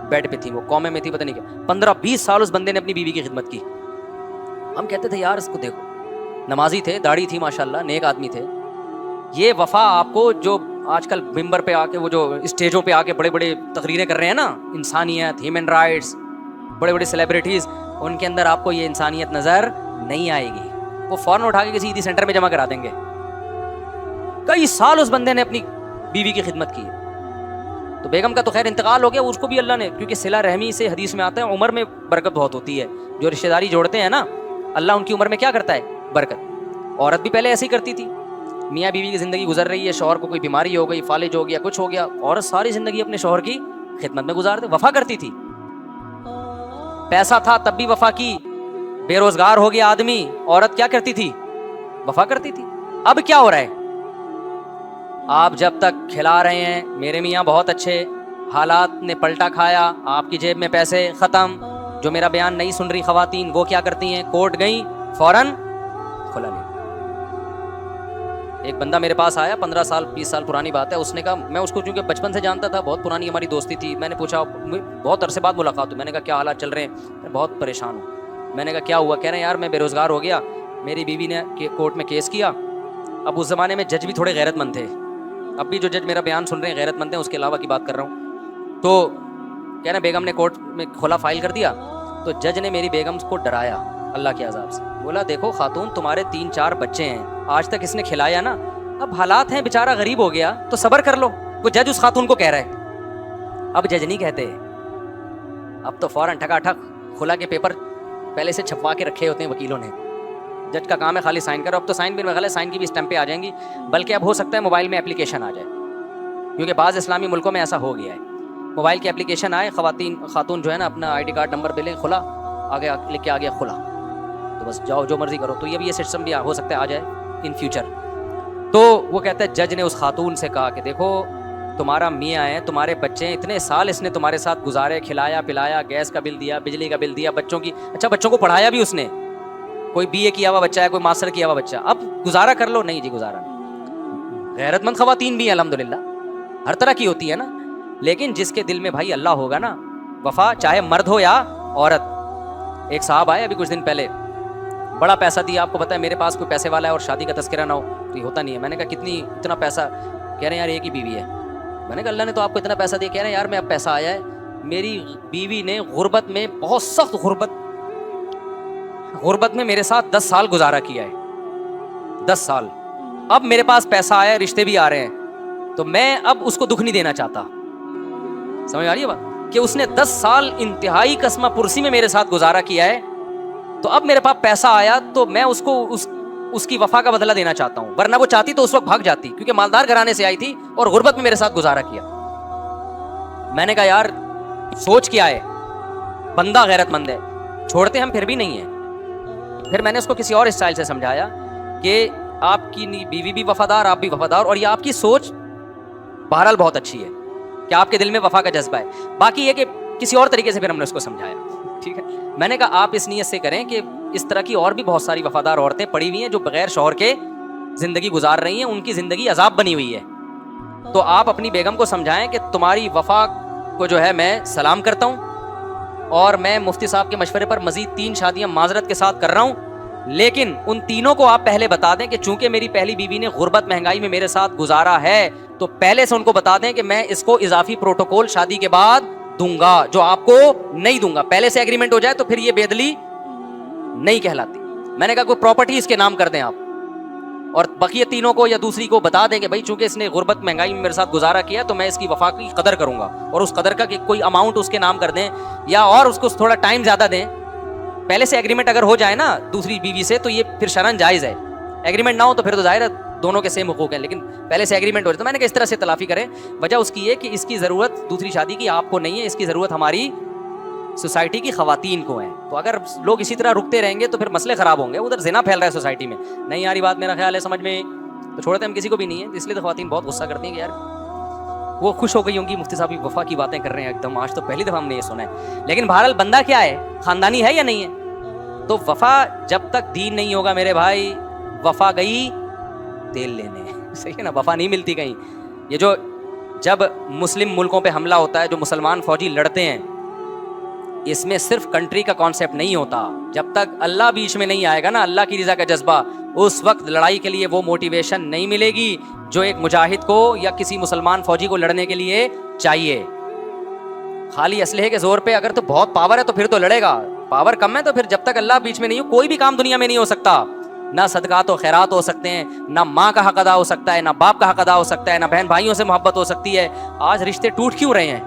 بیڈ پہ تھی، وہ کومے میں تھی، پتہ نہیں کیا. 15-20 سال اس بندے نے اپنی بیوی کی خدمت کی. ہم کہتے تھے یار اس کو دیکھو، نمازی تھے، داڑھی تھی ماشاءاللہ، نیک آدمی تھے. یہ وفا آپ کو جو آج کل ممبر پہ آ کے، وہ جو اسٹیجوں پہ آ کے بڑے بڑے تقریریں کر رہے ہیں نا، انسانیت، ہیومن رائٹس، بڑے بڑے سیلیبریٹیز، ان کے اندر آپ کو یہ انسانیت نظر نہیں آئے گی. وہ فوراً اٹھا کے کسی عیدی سینٹر میں جمع کرا دیں گے. کئی سال اس بندے نے اپنی بیوی کی خدمت کی. تو بیگم کا تو خیر انتقال ہو گیا، اس کو بھی اللہ نے، کیونکہ صلہ رحمی سے حدیث میں آتا ہے عمر میں برکت بہت ہوتی ہے. جو رشتہ داری جوڑتے ہیں نا، اللہ ان کی عمر میں کیا کرتا ہے؟ برکت. عورت بھی پہلے ایسے ہی کرتی تھی, میاں بیوی کی زندگی گزر رہی ہے, شوہر کو کوئی بیماری ہو گئی, فالج ہو گیا, کچھ ہو گیا, عورت ساری زندگی اپنے شوہر کی خدمت میں گزار دے, وفا کرتی تھی. پیسہ تھا تب بھی وفا کی, بے روزگار ہو گیا آدمی, عورت کیا کرتی تھی؟ وفا کرتی تھی. اب کیا ہو رہا ہے؟ آپ جب تک کھلا رہے ہیں میرے میاں بہت اچھے, حالات نے پلٹا کھایا, آپ کی جیب میں پیسے ختم. جو میرا بیان نہیں سن رہی خواتین, وہ کیا کرتی ہیں؟ کورٹ گئیں, فوراً کھلا لیا. ایک بندہ میرے پاس آیا, 15 سال 20 سال پرانی بات ہے, اس نے کہا, میں اس کو چونکہ بچپن سے جانتا تھا, بہت پرانی ہماری دوستی تھی, میں نے پوچھا, بہت عرصے بعد ملاقات ہوئی, میں نے کہا کیا حالات چل رہے ہیں؟ میں بہت پریشان ہوں. میں نے کہا کیا ہوا؟ کہہ رہے ہیں یار میں بے روزگار ہو گیا, میری بیوی نے کورٹ میں کیس کیا. اب اس زمانے میں جج بھی تھوڑے غیرت مند تھے, اب بھی جو جج میرا بیان سن رہے ہیں غیرت مند ہیں, اس کے علاوہ کی بات کر رہا ہوں. تو کہہ رہے ہیں بیگم نے کورٹ میں کھلا فائل کر دیا, تو جج نے میری بیگم کو ڈرایا اللہ کے عذاب سے. بولا دیکھو خاتون, تمہارے 3-4 بچے ہیں, آج تک اس نے کھلایا نا, اب حالات ہیں بیچارہ غریب ہو گیا تو صبر کر لو. وہ جج اس خاتون کو کہہ رہا ہے. اب جج نہیں کہتے, اب تو فوراً ٹھکا ٹھک کھلا کے پیپر پہلے سے چھپوا کے رکھے ہوتے ہیں وکیلوں نے. جج کا کام ہے خالی سائن کرو. اب تو سائن بھی میرا خیال ہے سائن کی بھی اسٹمپیں آ جائیں گی, بلکہ اب ہو سکتا ہے موبائل میں اپلیکیشن آ جائے, کیونکہ بعض اسلامی ملکوں میں ایسا ہو گیا ہے. موبائل کی اپلیکیشن آئے, خاتون جو ہے نا اپنا آئی ڈی کارڈ نمبر دے لیں, کھلا آگے لکھ کے آ گیا کھلا, تو بس جاؤ جو مرضی کرو. تو یہ سسٹم بھی ہو سکتا ہے آ جائے ان فیوچر. تو وہ کہتا ہے جج نے اس خاتون سے کہا کہ دیکھو تمہارا میاں ہے, تمہارے بچے ہیں, اتنے سال اس نے تمہارے ساتھ گزارے, کھلایا پلایا, گیس کا بل دیا, بجلی کا بل دیا, بچوں کی, اچھا بچوں کو پڑھایا بھی اس نے, کوئی BA کیا ہوا بچہ ہے, کوئی ماسٹر کیا ہوا بچہ, اب گزارا کر لو. نہیں جی گزارا نہیں. غیرت مند خواتین بھی ہیں الحمدللہ, ہر طرح کی ہوتی ہے نا, لیکن جس کے دل میں بھائی اللہ ہوگا نا, وفا چاہے مرد ہو یا عورت. ایک صاحب آئے ابھی کچھ دن پہلے, بڑا پیسہ دیا, آپ کو پتا ہے میرے پاس کوئی پیسے والا ہے اور شادی کا تذکرہ نہ ہو تو یہ ہوتا نہیں ہے. میں نے کہا اتنا پیسہ؟ کہہ رہے ہیں یار ایک ہی بیوی ہے. میں نے کہا اللہ نے تو آپ کو اتنا پیسہ دیا. کہہ رہے ہیں یار میں اب پیسہ آیا ہے, میری بیوی نے غربت میں, بہت سخت غربت میں میرے ساتھ 10 سال گزارا کیا ہے, 10 سال. اب میرے پاس پیسہ آیا, رشتے بھی آ رہے ہیں, تو میں اب اس کو دکھ نہیں دینا چاہتا. سمجھ آ رہی ہے بات, کہ اس نے 10 سال انتہائی قسمہ پرسی میں میرے ساتھ گزارا کیا ہے, تو اب میرے پاس پیسہ آیا تو میں اس کو اس کی وفا کا بدلہ دینا چاہتا ہوں. ورنہ وہ چاہتی تو اس وقت بھاگ جاتی, کیونکہ مالدار گھرانے سے آئی تھی اور غربت میں میرے ساتھ گزارا کیا. میں نے کہا یار سوچ کیا ہے, بندہ غیرت مند ہے, چھوڑتے ہم پھر بھی نہیں ہیں. پھر میں نے اس کو کسی اور اسٹائل سے سمجھایا کہ آپ کی بیوی بھی وفادار, آپ بھی وفادار, اور یہ آپ کی سوچ بہرحال بہت اچھی ہے کہ آپ کے دل میں وفا کا جذبہ ہے. باقی یہ کہ کسی اور طریقے سے پھر ہم نے اس کو سمجھایا, ٹھیک ہے. میں نے کہا آپ اس نیت سے کریں کہ اس طرح کی اور بھی بہت ساری وفادار عورتیں پڑی ہوئی ہیں جو بغیر شوہر کے زندگی گزار رہی ہیں, ان کی زندگی عذاب بنی ہوئی ہے. تو آپ اپنی بیگم کو سمجھائیں کہ تمہاری وفا کو جو ہے میں سلام کرتا ہوں, اور میں مفتی صاحب کے مشورے پر مزید 3 شادیاں معذرت کے ساتھ کر رہا ہوں, لیکن ان تینوں کو آپ پہلے بتا دیں کہ چونکہ میری پہلی بیوی نے غربت مہنگائی میں میرے ساتھ گزارا ہے, تو پہلے سے ان کو بتا دیں کہ میں اس کو اضافی پروٹوکول شادی کے بعد دوں گا جو آپ کو نہیں دوں گا. پہلے سے ایگریمنٹ ہو جائے تو پھر یہ بے دلی نہیں کہلاتی. میں نے کہا کوئی پراپرٹی اس کے نام کر دیں آپ, اور بقیہ تینوں کو یا دوسری کو بتا دیں کہ بھائی چونکہ اس نے غربت مہنگائی میں میرے ساتھ گزارا کیا تو میں اس کی وفا کی قدر کروں گا, اور اس قدر کا کہ کوئی اماؤنٹ اس کے نام کر دیں, یا اور اس کو تھوڑا ٹائم زیادہ دیں. پہلے سے ایگریمنٹ اگر ہو جائے نا دوسری بیوی سے تو یہ پھر شرعاً جائز ہے. ایگریمنٹ نہ ہو تو پھر تو ظاہر ہے دونوں کے سیم حقوق ہیں, لیکن پہلے سے ایگریمنٹ ہو جائے. تو میں نے کہا اس طرح سے تلافی کریں. وجہ اس کی یہ کہ اس کی ضرورت دوسری شادی کی آپ کو نہیں ہے, اس کی ضرورت ہماری سوسائٹی کی خواتین کو ہے. تو اگر لوگ اسی طرح رکتے رہیں گے تو پھر مسئلے خراب ہوں گے, ادھر زنا پھیل رہا ہے سوسائٹی میں. نہیں آ رہی بات میرا خیال ہے سمجھ میں, تو چھوڑتے ہم کسی کو بھی نہیں ہے. اس لیے تو خواتین بہت غصہ کرتی ہیں کہ یار وہ خوش ہو گئی ہوں گی مفتی صاحب وفا کی باتیں کر رہے ہیں ایک دم, آج تو پہلی دفعہ ہم نے یہ سنا ہے. لیکن بہرحال بندہ کیا ہے, خاندانی ہے یا نہیں ہے. تو وفا جب تک دین نہیں ہوگا میرے بھائی, وفا گئی تیل لینے, صحیح ہے نا, وفا نہیں ملتی کہیں. یہ جو جب مسلم ملکوں پہ حملہ ہوتا ہے, جو مسلمان فوجی لڑتے ہیں, اس میں صرف کنٹری کا کانسیپٹ نہیں ہوتا. جب تک اللہ بیچ میں نہیں آئے گا نا, اللہ کی رضا کا جذبہ, اس وقت لڑائی کے لیے وہ موٹیویشن نہیں ملے گی جو ایک مجاہد کو یا کسی مسلمان فوجی کو لڑنے کے لیے چاہیے. خالی اسلحے کے زور پہ اگر تو بہت پاور ہے تو پھر تو لڑے گا, پاور کم ہے تو پھر جب تک اللہ بیچ میں نہیں ہو کوئی بھی کام دنیا میں نہیں ہو سکتا. نہ صدقات و خیرات ہو سکتے ہیں, نہ ماں کا حق ادا ہو سکتا ہے, نہ باپ کا حق ادا ہو سکتا ہے, نہ بہن بھائیوں سے محبت ہو سکتی ہے. آج رشتے ٹوٹ کیوں رہے ہیں؟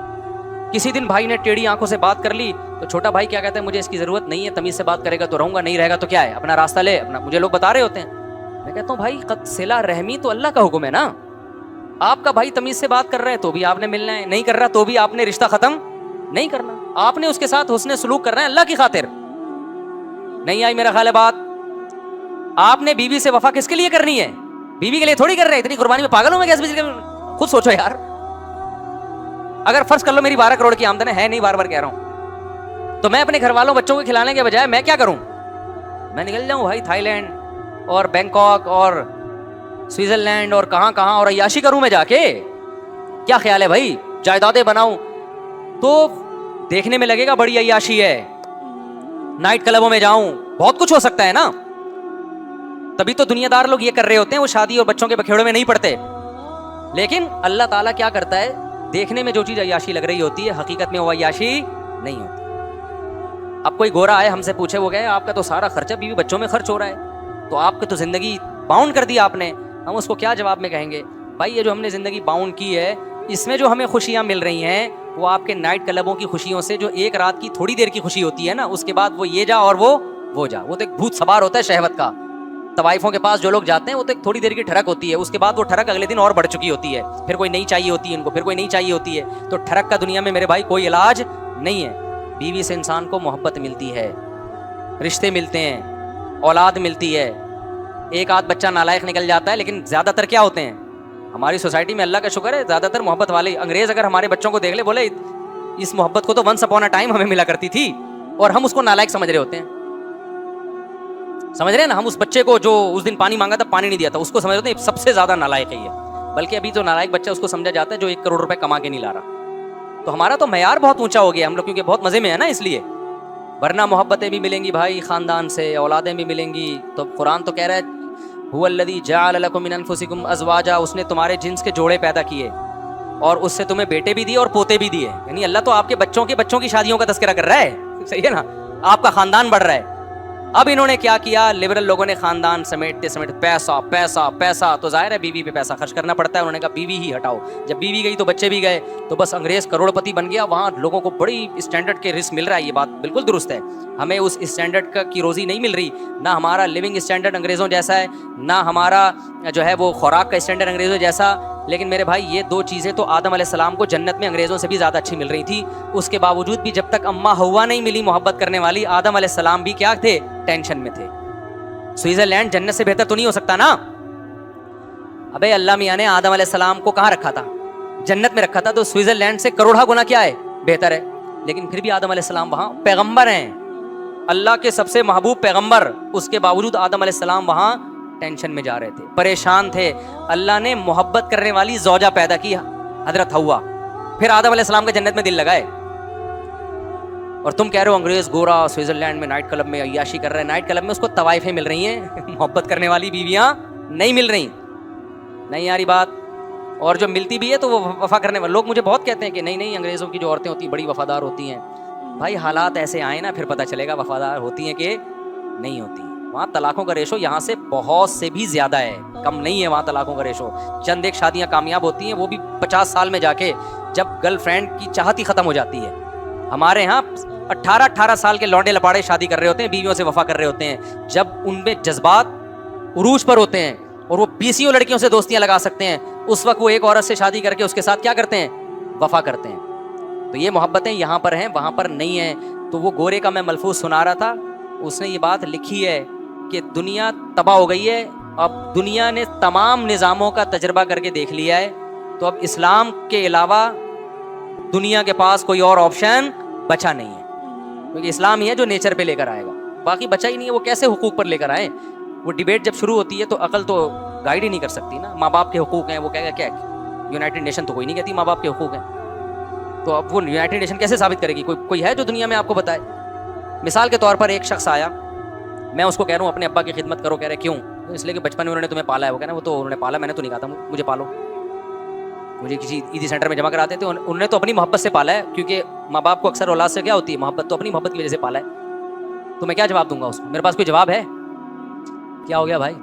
کسی دن بھائی نے ٹیڑھی آنکھوں سے بات کر لی تو چھوٹا بھائی کیا کہتا ہے, مجھے اس کی ضرورت نہیں ہے, تمیز سے بات کرے گا تو رہوں گا, نہیں رہے گا تو کیا ہے, اپنا راستہ لے, اپنا. مجھے لوگ بتا رہے ہوتے ہیں میں کہتا ہوں بھائی صلہ رحمی تو اللہ کا حکم ہے نا. آپ کا بھائی تمیز سے بات کر رہا ہے تو بھی آپ نے ملنا ہے, نہیں کر رہا تو بھی آپ نے رشتہ ختم نہیں کرنا. آپ نے اس کے ساتھ حسن سلوک کرنا ہے اللہ کی خاطر. نہیں آئی میرا خیال ہے بات. آپ نے بیوی سے وفا کس کے لیے کرنی ہے؟ بیوی کے لیے تھوڑی کر رہے ہیں. اتنی قربانی میں پاگل ہوں میں کیسے؟ خود سوچو یار. اگر فرض کر لو میری 12 کروڑ کی آمدن ہے نہیں, بار بار کہہ رہا ہوں, تو میں اپنے گھر والوں بچوں کو کھلانے کے بجائے میں کیا کروں؟ میں نکل جاؤں بھائی تھائی لینڈ اور بینکاک اور سوئٹزرلینڈ اور کہاں کہاں اور عیاشی کروں میں جا کے. کیا خیال ہے بھائی؟ جائیدادیں بناؤں تو دیکھنے میں لگے گا بڑی عیاشی ہے, نائٹ کلبوں میں جاؤں, بہت کچھ ہو سکتا ہے نا. تبھی تو دنیا دار لوگ یہ کر رہے ہوتے ہیں, وہ شادی اور بچوں کے بکھیڑوں میں نہیں پڑتے. لیکن اللہ تعالیٰ کیا کرتا ہے, دیکھنے میں جو چیز عیاشی لگ رہی ہوتی ہے حقیقت میں وہ عیاشی نہیں ہوتی. اب کوئی گورا آئے ہم سے پوچھے, وہ کہے آپ کا تو سارا خرچہ بیوی بچوں میں خرچ ہو رہا ہے, تو آپ کی تو زندگی باؤنڈ کر دی آپ نے. ہم اس کو کیا جواب میں کہیں گے؟ بھائی یہ جو ہم نے زندگی باؤنڈ کی ہے, اس میں جو ہمیں خوشیاں مل رہی ہیں وہ آپ کے نائٹ کلبوں کی خوشیوں سے, جو ایک رات کی تھوڑی دیر کی خوشی ہوتی ہے نا, اس کے بعد وہ یہ جا اور وہ جا. وہ تو ایک بھوت سوار ہوتا ہے شہوت کا. طوائفوں کے پاس جو لوگ جاتے ہیں وہ تو ایک تھوڑی دیر کی ٹھڑک ہوتی ہے, اس کے بعد وہ ٹھڑک اگلے دن اور بڑھ چکی ہوتی ہے, پھر کوئی نہیں چاہیے ہوتی ہے ان کو, پھر کوئی نہیں چاہیے ہوتی ہے. تو ٹھڑک کا دنیا میں میرے بھائی کوئی علاج نہیں ہے. بیوی سے انسان کو محبت ملتی ہے, رشتے ملتے ہیں, اولاد ملتی ہے. ایک آدھ بچہ نالائق نکل جاتا ہے, لیکن زیادہ تر کیا ہوتے ہیں ہماری سوسائٹی میں, اللہ کا شکر ہے زیادہ تر محبت والے. انگریز اگر ہمارے بچوں کو دیکھ لے, بولے اس محبت کو تو ونس اپون اے ٹائم ہمیں ملا کرتی تھی, اور ہم اس کو نالائق سمجھ رہے ہوتے ہیں. سمجھ رہے ہیں نا, ہم اس بچے کو جو اس دن پانی مانگا تھا پانی نہیں دیا تھا, اس کو سمجھ رہے ہیں سب سے زیادہ نالائق ہے یہ. بلکہ ابھی جو نالائق بچہ اس کو سمجھا جاتا ہے جو 1 کروڑ روپے کما کے نہیں لا رہا. تو ہمارا تو معیار بہت اونچا ہو گیا ہم لوگ, کیونکہ بہت مزے میں ہے نا اس لیے. ورنہ محبتیں بھی ملیں گی بھائی خاندان سے, اولادیں بھی ملیں گی. تو قرآن تو کہہ رہا ہے هو الذی جعل لکم من انفسکم ازواجا, اس نے تمہارے جنس کے جوڑے پیدا کیے اور اس سے تمہیں بیٹے بھی دیے اور پوتے بھی دیے. یعنی اللہ تو آپ کے بچوں کی شادیوں کا تذکرہ کر رہا ہے, صحیح ہے نا, آپ کا خاندان بڑھ رہا ہے. اب انہوں نے کیا کیا, لبرل لوگوں نے خاندان سمیٹتے پیسہ پیسہ پیسہ, تو ظاہر ہے بیوی پہ پیسہ خرچ کرنا پڑتا ہے. انہوں نے کہا بیوی ہی ہٹاؤ. جب بیوی گئی تو بچے بھی گئے, تو بس انگریز کروڑ پتی بن گیا. وہاں لوگوں کو بڑی اسٹینڈرڈ کے رزق مل رہا ہے, یہ بات بالکل درست ہے. ہمیں اس اسٹینڈرڈ کی روزی نہیں مل رہی, نہ ہمارا لیونگ اسٹینڈرڈ انگریزوں جیسا ہے, نہ ہمارا جو ہے وہ خوراک کا اسٹینڈرڈ انگریزوں جیسا. لیکن میرے بھائی یہ 2 چیزیں تو آدم علیہ السلام کو جنت میں انگریزوں سے بھی زیادہ اچھی مل رہی تھی. اس کے باوجود بھی جب تک اماں ہوا نہیں ملی محبت کرنے والی, آدم علیہ السلام بھی کیا تھے, ٹینشن میں تھے. سوئٹزرلینڈ جنت سے بہتر تو نہیں ہو سکتا نا. ابے اللہ میاں نے آدم علیہ السلام کو کہاں رکھا تھا؟ جنت میں رکھا تھا. تو سوئٹزرلینڈ سے کروڑا گنا کیا ہے, بہتر ہے. لیکن پھر بھی آدم علیہ السلام وہاں پیغمبر ہیں, اللہ کے سب سے محبوب پیغمبر, اس کے باوجود آدم علیہ السلام وہاں ٹینشن میں جا رہے تھے, پریشان تھے. اللہ نے محبت کرنے والی زوجہ پیدا کی, حضرت حوا. پھر آدم علیہ السلام کے جنت میں دل لگائے. اور تم کہہ رہے ہو انگریز گورا سوئٹزرلینڈ میں نائٹ کلب میں عیاشی کر رہے ہیں. نائٹ کلب میں اس کو طوائفیں مل رہی ہیں, محبت کرنے والی بیویاں نہیں مل رہی. نہیں یاری بات. اور جو ملتی بھی ہے تو وہ وفا کرنے والے لوگ مجھے بہت کہتے ہیں کہ نہیں انگریزوں کی جو عورتیں ہوتی ہیں بڑی وفادار ہوتی ہیں. بھائی حالات ایسے آئے نا, پھر پتہ چلے گا وفادار ہوتی ہیں کہ نہیں ہوتی. وہاں طلاقوں کا ریشو یہاں سے بہت سے بھی زیادہ ہے, کم نہیں ہے وہاں طلاقوں کا ریشو. چند ایک شادیاں کامیاب ہوتی ہیں, وہ بھی 50 سال میں جا کے, جب گرل فرینڈ کی چاہت ہی ختم ہو جاتی ہے. ہمارے یہاں 18 سال کے لونڈے لپاڑے شادی کر رہے ہوتے ہیں, بیویوں سے وفا کر رہے ہوتے ہیں. جب ان میں جذبات عروج پر ہوتے ہیں اور وہ 20 لڑکیوں سے دوستیاں لگا سکتے ہیں, اس وقت وہ ایک عورت سے شادی کر کے اس کے ساتھ کیا کرتے ہیں, وفا کرتے ہیں. تو یہ محبتیں یہاں پر ہیں, وہاں پر نہیں ہیں. تو وہ گورے کا میں ملفوظ سنا رہا تھا, اس نے یہ بات لکھی ہے کہ دنیا تباہ ہو گئی ہے. اب دنیا نے تمام نظاموں کا تجربہ کر کے دیکھ لیا ہے, تو اب اسلام کے علاوہ دنیا کے پاس کوئی اور آپشن بچا نہیں ہے, کیونکہ اسلام ہی ہے جو نیچر پہ لے کر آئے گا. باقی بچا ہی نہیں ہے. وہ کیسے حقوق پر لے کر آئیں؟ وہ ڈیبیٹ جب شروع ہوتی ہے تو عقل تو گائیڈ ہی نہیں کر سکتی نا. ماں باپ کے حقوق ہیں, وہ کہے گا کیا یونائٹڈ نیشن تو کوئی نہیں کہتی ماں باپ کے حقوق ہیں. تو اب وہ یونائٹڈ نیشن کیسے ثابت کرے گی؟ کوئی ہے جو دنیا میں آپ کو بتائے؟ مثال کے طور پر ایک شخص آیا, میں اس کو کہہ رہا ہوں اپنے ابا کی خدمت کرو. کہہ رہے کیوں؟ اس لیے کہ بچپن میں انہوں نے تمہیں پالا ہے. وہ کہنا وہ تو انہوں نے پالا, میں نے تو نہیں کہا تھا مجھے پالو. مجھے کسی عیدی سینٹر میں جمع کراتے تھے, انہوں نے تو اپنی محبت سے پالا ہے, کیونکہ ماں باپ کو اکثر اولاد سے کیا ہوتی ہے, محبت. تو اپنی محبت کی وجہ سے پالا ہے. تو میں کیا جواب دوں گا اس کو؟ میرے پاس کوئی جواب ہے؟ کیا ہو گیا بھائی؟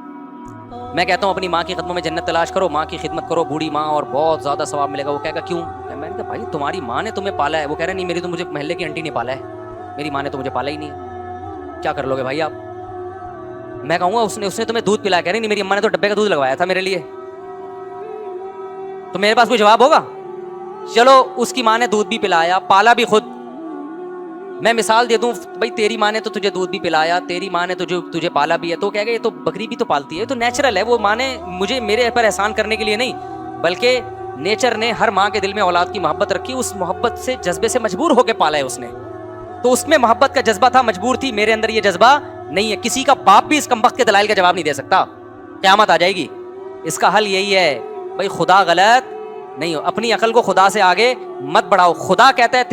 میں کہتا ہوں اپنی ماں کی قدموں میں جنت تلاش کرو, ماں کی خدمت کرو, بوڑھی ماں, اور بہت زیادہ ثواب ملے گا. وہ کہے گا کیوں؟ میں نے کہا بھائی تمہاری ماں نے تمہیں پالا ہے. وہ کہہ رہے نہیں, میری تو مجھے محلے کی آنٹی نے پالا ہے, میری ماں نے تو مجھے پالا ہی نہیں ہے. کیا کر لو گے بھائی آپ؟ میں کہوں گا اس نے تمہیں دودھ پلایا، کہہ رہی نہیں میری اماں نے تو ڈبے کا دودھ لگوایا تھا میرے لیے، تو میرے پاس کوئی جواب ہوگا؟ چلو اس کی ماں نے دودھ بھی پلایا، پالا بھی خود. میں مثال دے دوں بھائی، تیری ماں نے تو تجھے دودھ بھی پلایا، تیری ماں نے تجھے پالا بھی ہے، تو کہہ گئے یہ تو بکری بھی تو پالتی ہے، تو نیچرل ہے. وہ ماں نے مجھے میرے پر احسان کرنے کے لیے نہیں، بلکہ نیچر نے ہر ماں کے دل میں اولاد کی محبت رکھی، اس محبت سے جذبے سے مجبور ہو کے پالا ہے اس نے. تو اس میں محبت کا جذبہ تھا، مجبور تھی. میرے اندر یہ جذبہ نہیں ہے. کسی کا باپ بھی اس کمبخت کے دلائل کا جواب نہیں دے سکتا. قیامت آ جائے گی. اس کا حل یہی ہے بھائی، خدا غلط نہیں ہو، اپنی عقل کو خدا سے آگے مت بڑھاؤ. خدا کہتا ہے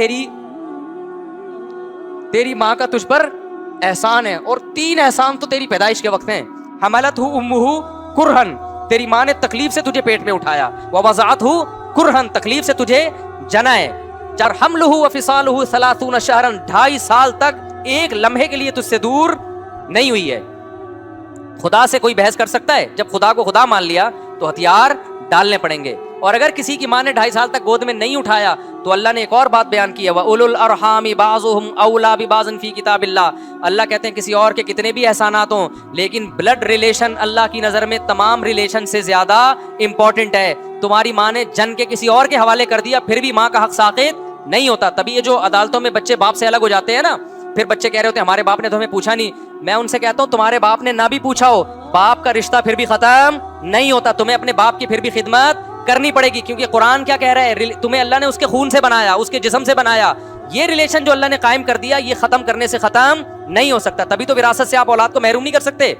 تیری ماں کا تجھ پر احسان ہے، اور 3 احسان تو تیری پیدائش کے وقت ہیں. حملتہ امہ کرہن، تیری ماں نے تکلیف سے تجھے پیٹ میں اٹھایا. ووضعتہ کرہن، تکلیف سے تجھے جنا ہے. حملہ وفصالہ 30 شہرا، 2.5 سال تک ایک لمحے کے لیے تجھ سے دور نہیں ہوئی ہے. خدا سے کوئی بحث کر سکتا ہے؟ جب خدا کو خدا مان لیا تو ہتھیار ڈالنے پڑیں گے. اور اگر کسی کی ماں نے 2.5 سال تک گود میں نہیں اٹھایا تو اللہ نے ایک اور بات بیان کی ہے، وَأُولُو الْأَرْحَامِ بَعْضُهُمْ أَوْلَىٰ بِبَعْضٍ فِي كِتَابِ اللَّهِ. اللہ کہتے ہیں کسی اور کے کتنے بھی احسانات ہوں، لیکن بلڈ ریلیشن اللہ کی نظر میں تمام ریلیشن سے زیادہ امپورٹنٹ ہے. تمہاری ماں نے جن کے کسی اور کے حوالے کر دیا، پھر بھی ماں کا حق ساقط نہیں ہوتا. تبھی یہ جو عدالتوں میں بچے باپ سے الگ ہو جاتے ہیں نا، پھر بچے کہہ رہے ہوتے ہیں ہمارے باپ نے تو ہمیں پوچھا نہیں. میں ان سے کہتا ہوں تمہارے باپ نے نہ بھی پوچھا ہو، باپ کا رشتہ پھر بھی ختم نہیں ہوتا. تمہیں اپنے باپ کی پھر بھی خدمت کرنی پڑے گی، کیونکہ قرآن کیا کہہ رہا ہے، تمہیں اللہ نے اس کے خون سے بنایا، اس کے جسم سے بنایا. یہ ریلیشن جو اللہ نے قائم کر دیا، یہ ختم کرنے سے ختم نہیں ہو سکتا. تبھی تو وراثت سے آپ اولاد کو محروم نہیں کر سکتے.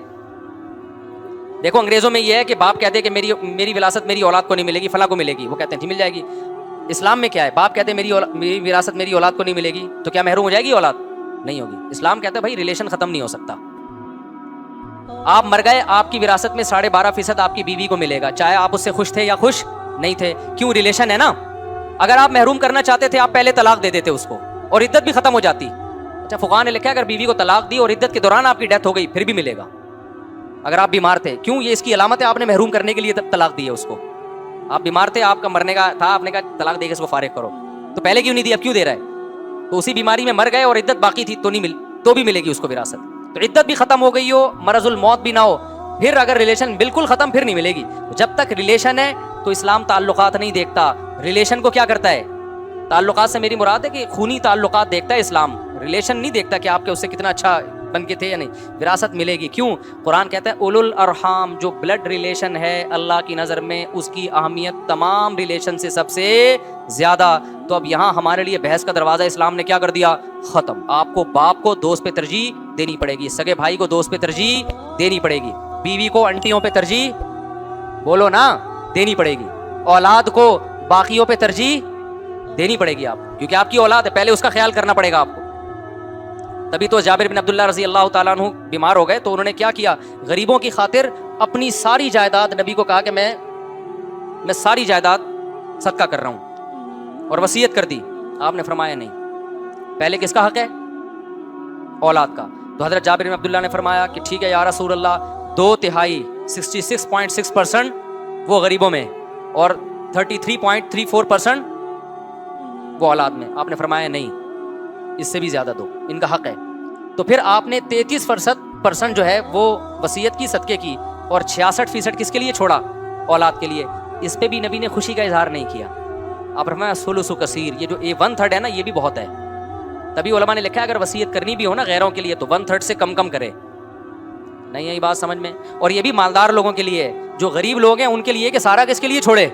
دیکھو انگریزوں میں یہ ہے کہ باپ کہتے ہیں کہ میری وراثت میری اولاد کو نہیں ملے گی، فلاں کو ملے گی، وہ کہتے ہیں جی مل جائے گی. اسلام میں کیا ہے، باپ کہتے ہیں میری وراثت میری اولاد کو نہیں ملے گی، تو کیا محروم ہو جائے گی اولاد؟ نہیں ہوگی. اسلام کہتا ہے بھائی ریلیشن ختم نہیں ہو سکتا. آپ مر گئے، آپ کی وراثت میں 12.5% آپ کی بیوی کو ملے گا، چاہے آپ اس سے خوش تھے یا خوش نہیں تھے. کیوں؟ ریلیشن ہے نا. اگر آپ محروم کرنا چاہتے تھے، آپ پہلے طلاق دے دیتے اس کو اور عدت بھی ختم ہو جاتی. اچھا، فقہاء نے لکھا اگر بیوی کو طلاق دی اور عدت کے دوران آپ کی ڈیتھ ہو گئی، پھر بھی ملے گا اگر آپ بیمار تھے. کیوں؟ یہ اس کی علامت ہے آپ نے محروم کرنے کے لیے طلاق دی ہے اس کو. آپ بیمار تھے، آپ کا مرنے کا تھا، آپ نے کہا طلاق دے کے اس کو فارغ کرو، تو پہلے کیوں نہیں دی، اب کیوں دے رہا ہے؟ تو اسی بیماری میں مر گئے اور عدت باقی تھی تو بھی ملے گی اس کو وراثت. تو عدت بھی ختم ہو گئی ہو، مرض الموت بھی نہ ہو، پھر اگر ریلیشن بالکل ختم، پھر نہیں ملے گی. جب تک ریلیشن ہے تو اسلام تعلقات نہیں دیکھتا. ریلیشن کو کیا کرتا ہے؟ تعلقات سے میری مراد ہے کہ خونی تعلقات دیکھتا ہے اسلام. ریلیشن نہیں دیکھتا کہ آپ کے اس سے کتنا اچھا بن کے تھے یا نہیں. وراثت ملے گی. کیوں؟ قرآن کہتا ہے اولو الارحام، جو بلڈ ریلیشن ہے اللہ کی نظر میں اس کی اہمیت تمام ریلیشن سے سب سے زیادہ. تو اب یہاں ہمارے لیے بحث کا دروازہ اسلام نے کیا کر دیا؟ ختم. آپ کو باپ کو دوست پہ ترجیح دینی پڑے گی، سگے بھائی کو دوست پہ ترجیح دینی پڑے گی، بیوی کو انٹیوں پہ ترجیح بولو نا دینی پڑے گی، اولاد کو باقیوں پہ ترجیح دینی پڑے گی آپ، کیونکہ آپ کی اولاد ہے، پہلے اس کا خیال کرنا پڑے گا آپ کو. تبھی تو جابر بن عبداللہ رضی اللہ تعالیٰ عنہ بیمار ہو گئے تو انہوں نے کیا کیا؟ غریبوں کی خاطر اپنی ساری جائیداد، نبی کو کہا کہ میں ساری جائیداد صدقہ کر رہا ہوں، اور وصیت کر دی. آپ نے فرمایا نہیں، پہلے کس کا حق ہے؟ اولاد کا. تو حضرت جابر بن عبداللہ نے فرمایا کہ ٹھیک ہے یا رسول اللہ، 2/3 66.6% وہ غریبوں میں اور 33.34% وہ اولاد میں. آپ نے فرمایا نہیں، اس سے بھی زیادہ دو، ان کا حق ہے. تو پھر آپ نے 33% جو ہے وہ وصیت کی، صدقے کی، اور 66% کس کے لیے چھوڑا؟ اولاد کے لیے. اس پہ بھی نبی نے خوشی کا اظہار نہیں کیا. آپ فرمایا ثلث کثیر، یہ جو 1/3 ہے نا، یہ بھی بہت ہے. تبھی علماء نے لکھا ہے اگر وصیت کرنی بھی ہو نا غیروں کے لیے تو 1/3 سے کم کرے. نہیں ہے یہ بات سمجھ میں؟ اور یہ بھی مالدار لوگوں کے لیے، جو غریب لوگ ہیں ان کے لیے کہ سارا کس کے لیے چھوڑے؟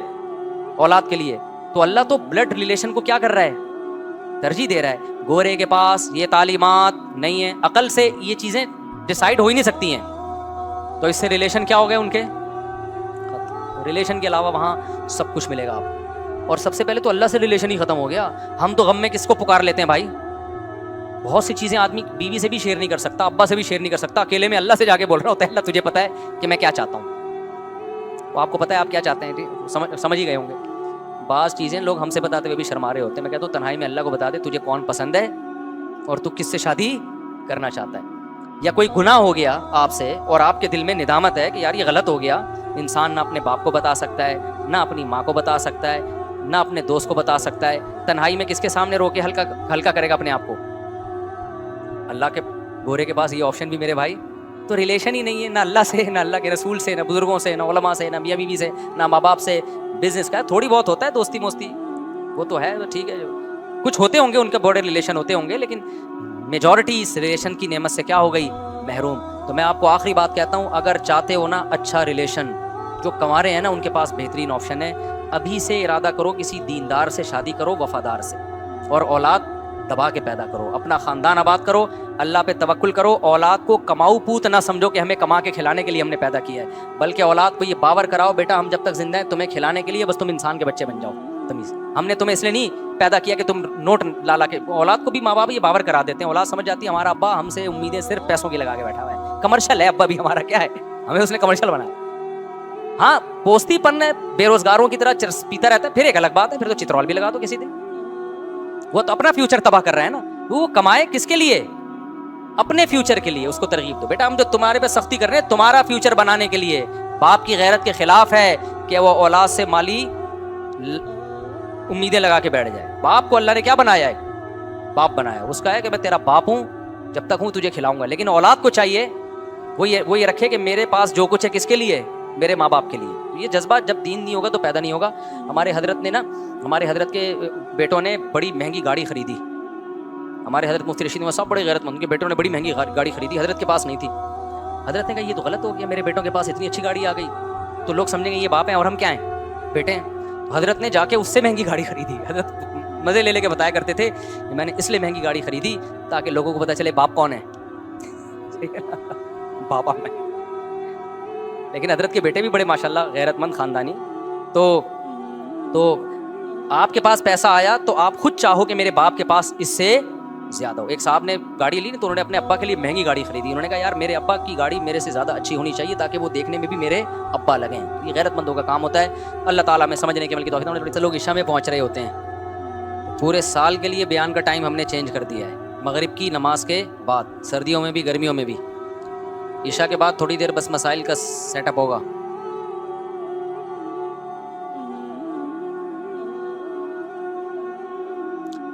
اولاد کے لیے. تو اللہ تو بلڈ ریلیشن کو کیا کر رہا ہے؟ ترجیح دے رہا ہے. گورے کے پاس یہ تعلیمات نہیں ہیں، عقل سے یہ چیزیں ڈیسائیڈ ہو ہی نہیں سکتی ہیں، تو اس سے ریلیشن کیا ہو گئے ان کے؟ ریلیشن کے علاوہ وہاں سب کچھ ملے گا آپ. اور سب سے پہلے تو اللہ سے ریلیشن ہی ختم ہو گیا. ہم تو غم میں کس کو پکار لیتے ہیں بھائی؟ بہت سی چیزیں آدمی بیوی سے بھی شیئر نہیں کر سکتا، ابا سے بھی شیئر نہیں کر سکتا، اکیلے میں اللہ سے جا کے بول رہا ہوتا ہے اللہ تجھے پتا ہے کہ میں کیا چاہتا ہوں. وہ آپ کو پتا ہے آپ کیا چاہتے ہیں، سمجھ ہی گئے ہوں گے. بعض چیزیں لوگ ہم سے بتاتے ہوئے بھی شرما رہے ہوتے ہیں. میں کہتا ہوں تنہائی میں اللہ کو بتا دے تجھے کون پسند ہے اور تو کس سے شادی کرنا چاہتا ہے. یا کوئی گناہ ہو گیا آپ سے اور آپ کے دل میں ندامت ہے کہ یار یہ غلط ہو گیا. انسان نہ اپنے باپ کو بتا سکتا ہے، نہ اپنی ماں کو بتا سکتا ہے، نہ اپنے دوست کو بتا سکتا ہے. تنہائی میں کس کے سامنے رو کے ہلکا کرے گا اپنے آپ کو؟ اللہ کے گورے کے پاس یہ آپشن بھی میرے بھائی تو ریلیشن ہی نہیں ہے، نہ اللہ سے، نہ اللہ کے رسول سے، نہ بزرگوں سے، نہ علماء سے، نہ میاں بیوی سے، نہ ماں باپ سے. بزنس کا تھوڑی بہت ہوتا ہے دوستی موستی، وہ تو ہے، تو ٹھیک ہے، کچھ ہوتے ہوں گے ان کے بڑے ریلیشن ہوتے ہوں گے، لیکن میجورٹی اس ریلیشن کی نعمت سے کیا ہو گئی؟ محروم. تو میں آپ کو آخری بات کہتا ہوں، اگر چاہتے ہو نا اچھا ریلیشن، جو کنوارے ہیں نا ان کے پاس بہترین آپشن ہے. ابھی سے ارادہ کرو کسی دیندار سے شادی کرو، وفادار سے، اور اولاد دبا کے پیدا کرو، اپنا خاندان آباد کرو، اللہ پہ توکل کرو. اولاد کو کماؤ پوت نہ سمجھو کہ ہمیں کما کے کھلانے کے لیے ہم نے پیدا کیا ہے، بلکہ اولاد کو یہ باور کراؤ بیٹا ہم جب تک زندہ ہیں تمہیں کھلانے کے لیے، بس تم انسان کے بچے بن جاؤ. تمیز، ہم نے تمہیں اس لیے نہیں پیدا کیا کہ تم نوٹ لا کے. اولاد کو بھی ماں باپ یہ باور کرا دیتے ہیں، اولاد سمجھ جاتی ہے ہمارا ابا ہم سے امیدیں صرف پیسوں کی لگا کے بیٹھا ہوا ہے، کمرشل ہے ابا بھی ہمارا، کیا ہے ہمیں اس نے کمرشل بنایا. ہاں پوستی پن بے روزگاروں کی طرح پیتا رہتا ہے، پھر ایک الگ بات ہے، پھر تو چترول بھی لگا دو کسی دن. وہ تو اپنا فیوچر تباہ کر رہا ہے نا، وہ کمائے کس کے لیے؟ اپنے فیوچر کے لیے. اس کو ترغیب دو بیٹا ہم جو تمہارے پہ سختی کر رہے ہیں تمہارا فیوچر بنانے کے لیے. باپ کی غیرت کے خلاف ہے کہ وہ اولاد سے مالی امیدیں لگا کے بیٹھ جائے. باپ کو اللہ نے کیا بنایا ہے؟ باپ بنایا. اس کا ہے کہ میں تیرا باپ ہوں، جب تک ہوں تجھے کھلاؤں گا. لیکن اولاد کو چاہیے وہ یہ رکھے کہ میرے پاس جو کچھ ہے کس کے لیے؟ میرے ماں باپ کے لیے. یہ جذبہ جب دین نہیں ہوگا تو پیدا نہیں ہوگا. ہمارے حضرت کے بیٹوں نے بڑی مہنگی گاڑی خریدی. ہمارے حضرت مفتی رشید صاحب بڑے غیرت مند، ان کے بیٹوں نے بڑی مہنگی گاڑی خریدی، حضرت کے پاس نہیں تھی. حضرت نے کہا یہ تو غلط ہو گیا، میرے بیٹوں کے پاس اتنی اچھی گاڑی آ گئی تو لوگ سمجھیں گے یہ باپ ہیں اور ہم کیا ہیں؟ بیٹے ہیں. حضرت نے جا کے اس سے مہنگی گاڑی خریدی. حضرت مزے لے کے بتایا کرتے تھے میں نے اس لیے مہنگی گاڑی خریدی تاکہ لوگوں کو پتا چلے باپ کون ہے. بابا میں. لیکن حضرت کے بیٹے بھی بڑے ماشاءاللہ غیرت مند خاندانی. تو آپ کے پاس پیسہ آیا تو آپ خود چاہو کہ میرے باپ کے پاس اس سے زیادہ ہو. ایک صاحب نے گاڑی لی تو انہوں نے اپنے ابا کے لیے مہنگی گاڑی خریدی. انہوں نے کہا یار میرے ابا کی گاڑی میرے سے زیادہ اچھی ہونی چاہیے تاکہ وہ دیکھنے میں بھی میرے ابا لگیں. یہ غیرت مندوں کا کام ہوتا ہے. اللہ تعالیٰ میں سمجھنے کے عمل کی توفیق. لوگ عشاء میں پہنچ رہے ہوتے ہیں. پورے سال کے لیے بیان کا ٹائم ہم نے چینج کر دیا ہے، مغرب کی نماز کے بعد، سردیوں میں بھی گرمیوں میں بھی. عشاء کے بعد تھوڑی دیر بس مسائل کا سیٹ اپ ہوگا.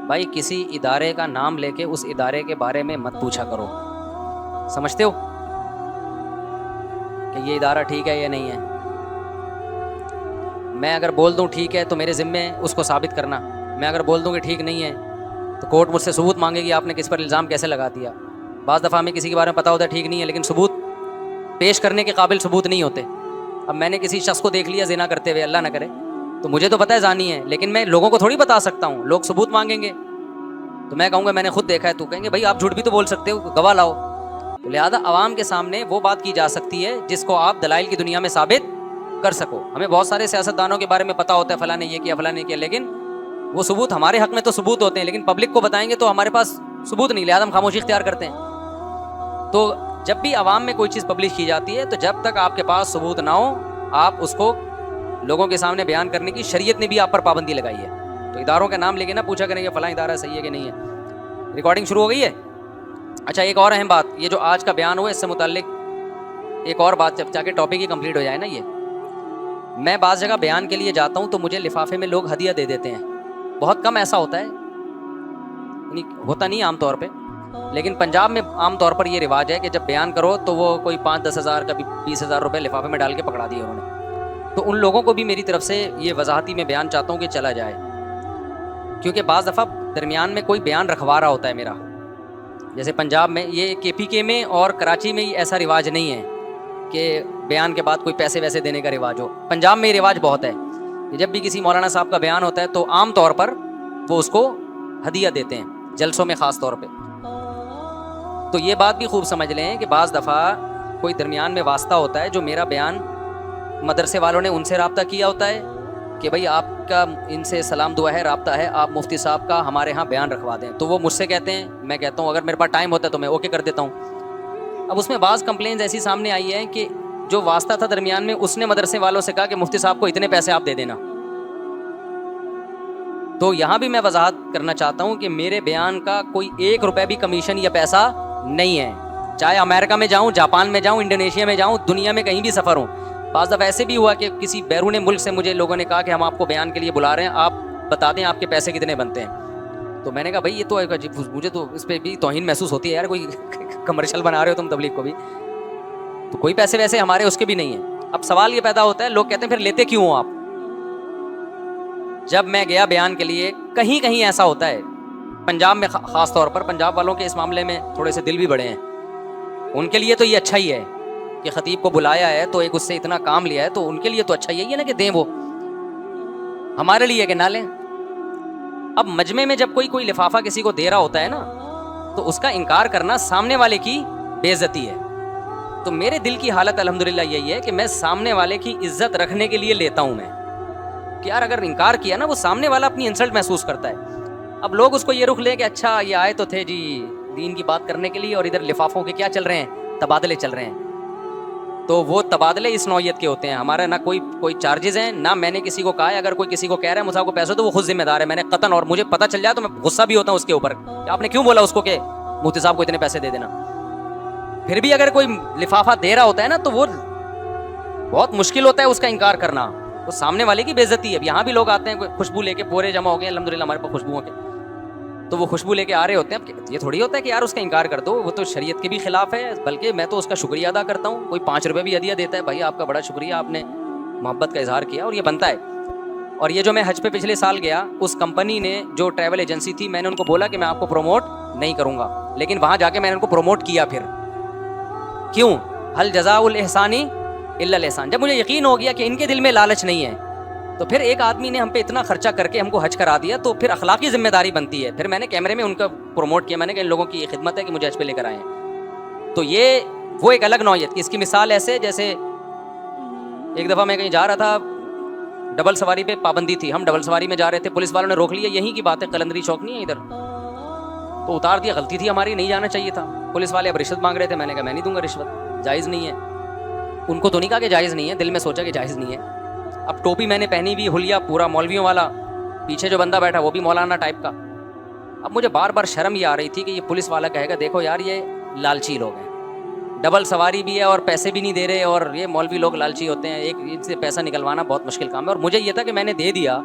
بھائی کسی ادارے کا نام لے کے اس ادارے کے بارے میں مت پوچھا کرو. سمجھتے ہو کہ یہ ادارہ ٹھیک ہے یا نہیں ہے؟ میں اگر بول دوں ٹھیک ہے تو میرے ذمے اس کو ثابت کرنا. میں اگر بول دوں کہ ٹھیک نہیں ہے تو کورٹ مجھ سے ثبوت مانگے گی آپ نے کس پر الزام کیسے لگا دیا. بعض دفعہ ہمیں کسی کے بارے میں پتہ ہوتا ہے ٹھیک نہیں ہے لیکن ثبوت پیش کرنے کے قابل ثبوت نہیں ہوتے. اب میں نے کسی شخص کو دیکھ لیا زنا کرتے ہوئے، اللہ نہ کرے، تو مجھے تو پتہ ہے زانی ہے، لیکن میں لوگوں کو تھوڑی بتا سکتا ہوں. لوگ ثبوت مانگیں گے تو میں کہوں گا میں نے خود دیکھا ہے. تو کہیں گے بھائی آپ جھوٹ بھی تو بول سکتے ہو، گواہ لاؤ. تو لہٰذا عوام کے سامنے وہ بات کی جا سکتی ہے جس کو آپ دلائل کی دنیا میں ثابت کر سکو. ہمیں بہت سارے سیاستدانوں کے بارے میں پتہ ہوتا ہے فلاں نے یہ کیا فلاں نے کیا، لیکن وہ ثبوت ہمارے حق میں تو ثبوت ہوتے ہیں لیکن پبلک کو بتائیں گے تو ہمارے پاس ثبوت نہیں، لہٰذا ہم خاموشی اختیار کرتے ہیں. تو جب بھی عوام میں کوئی چیز پبلش کی جاتی ہے تو جب تک آپ کے پاس ثبوت نہ ہو آپ اس کو لوگوں کے سامنے بیان کرنے کی شریعت نے بھی آپ پر پابندی لگائی ہے. تو اداروں کا نام لے کے نہ پوچھا کریں کہ فلاں ادارہ صحیح ہے کہ نہیں ہے. ریکارڈنگ شروع ہو گئی ہے. اچھا ایک اور اہم بات، یہ جو آج کا بیان ہوا اس سے متعلق ایک اور بات، جب جا کے ٹاپک ہی کمپلیٹ ہو جائے نا. یہ میں بعض جگہ بیان کے لیے جاتا ہوں تو مجھے لفافے میں لوگ ہدیہ دے دیتے ہیں. بہت کم ایسا ہوتا ہے، ہوتا نہیں عام طور پہ، لیکن پنجاب میں عام طور پر یہ رواج ہے کہ جب بیان کرو تو وہ کوئی 5-10 ہزار کبھی 20,000 روپے لفافے میں ڈال کے پکڑا دیے انہوں نے. تو ان لوگوں کو بھی میری طرف سے یہ وضاحتی میں بیان چاہتا ہوں کہ چلا جائے، کیونکہ بعض دفعہ درمیان میں کوئی بیان رکھوا رہا ہوتا ہے میرا. جیسے پنجاب میں، یہ KPK میں اور کراچی میں ایسا رواج نہیں ہے کہ بیان کے بعد کوئی پیسے ویسے دینے کا رواج ہو. پنجاب میں یہ رواج بہت ہے کہ جب بھی کسی مولانا صاحب کا بیان ہوتا ہے تو عام طور پر وہ اس کو ہدیہ دیتے ہیں، جلسوں میں خاص طور پہ. تو یہ بات بھی خوب سمجھ لیں کہ بعض دفعہ کوئی درمیان میں واسطہ ہوتا ہے جو میرا بیان مدرسے والوں نے ان سے رابطہ کیا ہوتا ہے کہ بھائی آپ کا ان سے سلام دعا ہے، رابطہ ہے، آپ مفتی صاحب کا ہمارے ہاں بیان رکھوا دیں. تو وہ مجھ سے کہتے ہیں، میں کہتا ہوں اگر میرے پاس ٹائم ہوتا ہے تو میں اوکے کر دیتا ہوں. اب اس میں بعض کمپلینز ایسی سامنے آئی ہے کہ جو واسطہ تھا درمیان میں اس نے مدرسے والوں سے کہا کہ مفتی صاحب کو اتنے پیسے آپ دے دینا. تو یہاں بھی میں وضاحت کرنا چاہتا ہوں کہ میرے بیان کا کوئی 1 روپے بھی کمیشن یا پیسہ نہیں ہے. چاہے امریکہ میں جاؤں، جاپان میں جاؤں، انڈونیشیا میں جاؤں، دنیا میں کہیں بھی سفر ہوں. بعض دفعہ ایسے بھی ہوا کہ کسی بیرون ملک سے مجھے لوگوں نے کہا کہ ہم آپ کو بیان کے لیے بلا رہے ہیں، آپ بتا دیں آپ کے پیسے کتنے بنتے ہیں. تو میں نے کہا بھائی یہ تو مجھے تو اس پہ بھی توہین محسوس ہوتی ہے یار، کوئی کمرشل بنا رہے ہو تم تبلیغ کو بھی. تو کوئی پیسے ویسے ہمارے اس کے بھی نہیں ہیں. اب سوال یہ پیدا ہوتا ہے, لوگ کہتے ہیں پھر لیتے کیوں ہو آپ؟ جب میں گیا بیان کے لیے, کہیں کہیں ایسا ہوتا ہے, پنجاب میں خاص طور پر, پنجاب والوں کے اس معاملے میں تھوڑے سے دل بھی بڑے ہیں, ان کے لیے تو یہ اچھا ہی ہے کہ خطیب کو بلایا ہے تو ایک اس سے اتنا کام لیا ہے, تو ان کے لیے تو اچھا ہی ہے نا کہ دیں وہ, ہمارے لیے کہ نہ لیں. اب مجمع میں جب کوئی لفافہ کسی کو دے رہا ہوتا ہے نا, تو اس کا انکار کرنا سامنے والے کی بے عزتی ہے. تو میرے دل کی حالت الحمدللہ یہی ہے کہ میں سامنے والے کی عزت رکھنے کے لیے لیتا ہوں میں, کہ یار اگر انکار کیا نا, وہ سامنے والا اپنی انسلٹ محسوس کرتا ہے. اب لوگ اس کو یہ رخ لیں کہ اچھا یہ آئے تو تھے جی دین کی بات کرنے کے لیے, اور ادھر لفافوں کے کیا چل رہے ہیں, تبادلے چل رہے ہیں. تو وہ تبادلے اس نوعیت کے ہوتے ہیں. ہمارا نہ کوئی چارجز ہیں, نہ میں نے کسی کو کہا ہے. اگر کوئی کسی کو کہہ رہا ہے مجھے کو پیسے تو وہ خود ذمہ دار ہے, میں نے قطعاً, اور مجھے پتہ چل جائے تو میں غصہ بھی ہوتا ہوں اس کے اوپر کہ آپ نے کیوں بولا اس کو کہ مفتی صاحب کو اتنے پیسے دے دینا. پھر بھی اگر کوئی لفافہ دے رہا ہوتا ہے نا, تو وہ بہت مشکل ہوتا ہے اس کا انکار کرنا, تو سامنے والے کی بے عزتی ہے. اب یہاں بھی لوگ آتے ہیں خوشبو لے کے, پورے جمع ہو گئے الحمدللہ ہمارے پاس خوشبوؤں کے, تو وہ خوشبو لے کے آ رہے ہوتے ہیں. اب یہ تھوڑی ہوتا ہے کہ یار اس کا انکار کر دو, وہ تو شریعت کے بھی خلاف ہے, بلکہ میں تو اس کا شکریہ ادا کرتا ہوں. کوئی 5 روپے بھی ہدیہ دیتا ہے, بھائی آپ کا بڑا شکریہ, آپ نے محبت کا اظہار کیا, اور یہ بنتا ہے. اور یہ جو میں حج پہ پچھلے سال گیا, اس کمپنی نے جو ٹریول ایجنسی تھی, میں نے ان کو بولا کہ میں آپ کو پروموٹ نہیں کروں گا, لیکن وہاں جا کے میں نے ان کو پروموٹ کیا. پھر کیوں؟ حل جزاء الاحسان الا الاحسان. جب مجھے یقین ہو گیا کہ ان کے دل میں لالچ نہیں ہے, تو پھر ایک آدمی نے ہم پہ اتنا خرچہ کر کے ہم کو حج کرا دیا, تو پھر اخلاقی ذمہ داری بنتی ہے. پھر میں نے کیمرے میں ان کا پروموٹ کیا, میں نے کہا ان لوگوں کی یہ خدمت ہے کہ مجھے حج پہ لے کر آئے ہیں. تو یہ وہ ایک الگ نوعیت کی. اس کی مثال ایسے, جیسے ایک دفعہ میں کہیں جا رہا تھا, ڈبل سواری پہ پابندی تھی, ہم ڈبل سواری میں جا رہے تھے, پولیس والوں نے روک لیا. یہیں کی بات ہے, قلندری چوک نہیں ہے ادھر, تو اتار دیا. غلطی تھی ہماری, نہیں جانا چاہیے تھا. پولیس والے اب رشوت مانگ رہے تھے, میں نے کہا میں نہیں دوں گا رشوت, جائز نہیں ہے. ان کو تو نہیں کہا کہ جائز نہیں ہے, دل میں سوچا کہ جائز نہیں ہے. اب ٹوپی میں نے پہنی ہوئی, حلیہ پورا مولویوں والا, پیچھے جو بندہ بیٹھا وہ بھی مولانا ٹائپ کا. اب مجھے بار بار شرم یہ آ رہی تھی کہ یہ پولیس والا کہے گا دیکھو یار یہ لالچی لوگ ہیں, ڈبل سواری بھی ہے اور پیسے بھی نہیں دے رہے, اور یہ مولوی لوگ لالچی ہوتے ہیں, ایک ان سے پیسہ نکلوانا بہت مشکل کام ہے. اور مجھے یہ تھا کہ میں نے دے دیا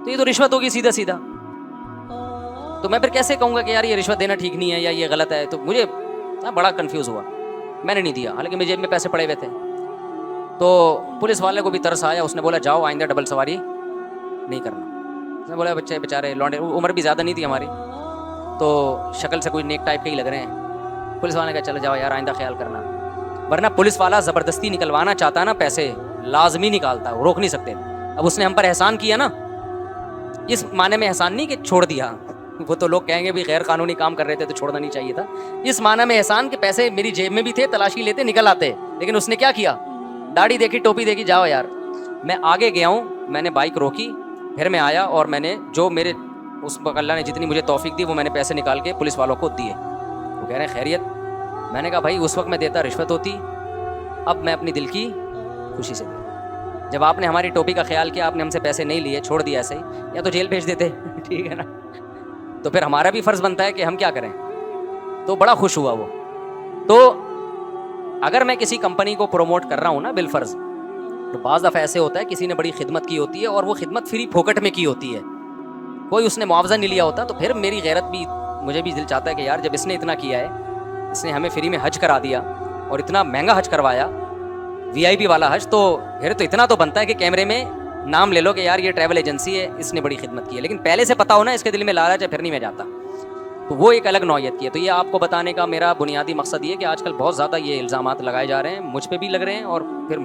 تو یہ تو رشوت ہوگی سیدھا سیدھا, تو میں پھر کیسے کہوں گا کہ یار یہ رشوت دینا ٹھیک نہیں ہے یا یہ غلط ہے. تو مجھے بڑا کنفیوز ہوا, میں نے نہیں دیا, حالانکہ میری جیب میں پیسے پڑے ہوئے تھے. تو پولیس والے کو بھی ترس آیا, اس نے بولا جاؤ آئندہ ڈبل سواری نہیں کرنا. اس نے بولا بچے بیچارے لونڈے, عمر بھی زیادہ نہیں تھی ہماری, تو شکل سے کوئی نیک ٹائپ کے ہی لگ رہے ہیں. پولیس والے نے کہا چلو جاؤ یار آئندہ خیال کرنا, ورنہ پولیس والا زبردستی نکلوانا چاہتا ہے نا پیسے, لازمی نکالتا, روک نہیں سکتے. اب اس نے ہم پر احسان کیا نا, اس معنی میں احسان نہیں کہ چھوڑ دیا, وہ تو لوگ کہیں گے بھی غیر قانونی کام کر رہے تھے تو چھوڑنا نہیں چاہیے تھا. اس معنی میں احسان کہ پیسے میری جیب میں بھی تھے, تلاشی لیتے نکل آتے. لیکن اس نے کیا کیا, داڑھی دیکھی, ٹوپی دیکھی, جاؤ یار. میں آگے گیا ہوں, میں نے بائک روکی, پھر میں آیا اور میں نے جو میرے اس وقت اللہ نے جتنی مجھے توفیق دی وہ میں نے پیسے نکال کے پولیس والوں کو دیے. وہ کہہ رہے ہیں خیریت. میں نے کہا بھائی اس وقت میں دیتا رشوت ہوتی, اب میں اپنی دل کی خوشی سے دیا. جب آپ نے ہماری ٹوپی کا خیال کیا, آپ نے ہم سے پیسے نہیں لیے, چھوڑ دیا ایسے ہی, یا تو جیل بھیج دیتے, ٹھیک ہے نا. تو پھر ہمارا بھی فرض بنتا ہے کہ ہم کیا کریں. تو بڑا خوش ہوا وہ. تو اگر میں کسی کمپنی کو پروموٹ کر رہا ہوں نا بالفرض, تو بعض دفعہ ایسے ہوتا ہے کسی نے بڑی خدمت کی ہوتی ہے اور وہ خدمت فری پھوکٹ میں کی ہوتی ہے, کوئی اس نے معاوضہ نہیں لیا ہوتا. تو پھر میری غیرت بھی, مجھے بھی دل چاہتا ہے کہ یار جب اس نے اتنا کیا ہے, اس نے ہمیں فری میں حج کرا دیا اور اتنا مہنگا حج کروایا, وی آئی پی والا حج, تو پھر تو اتنا تو بنتا ہے کہ کیمرے میں نام لے لو کہ یار یہ ٹریول ایجنسی ہے, اس نے بڑی خدمت کی ہے. لیکن پہلے سے پتا ہونا اس کے دل میں لالچ ہے, پھر نہیں میں جاتا. تو وہ ایک الگ نوعیت کی ہے. تو یہ آپ کو بتانے کا میرا بنیادی مقصد یہ کہ آج کل بہت زیادہ یہ الزامات لگائے جا رہے ہیں, مجھ پہ بھی لگ رہے ہیں, اور پھر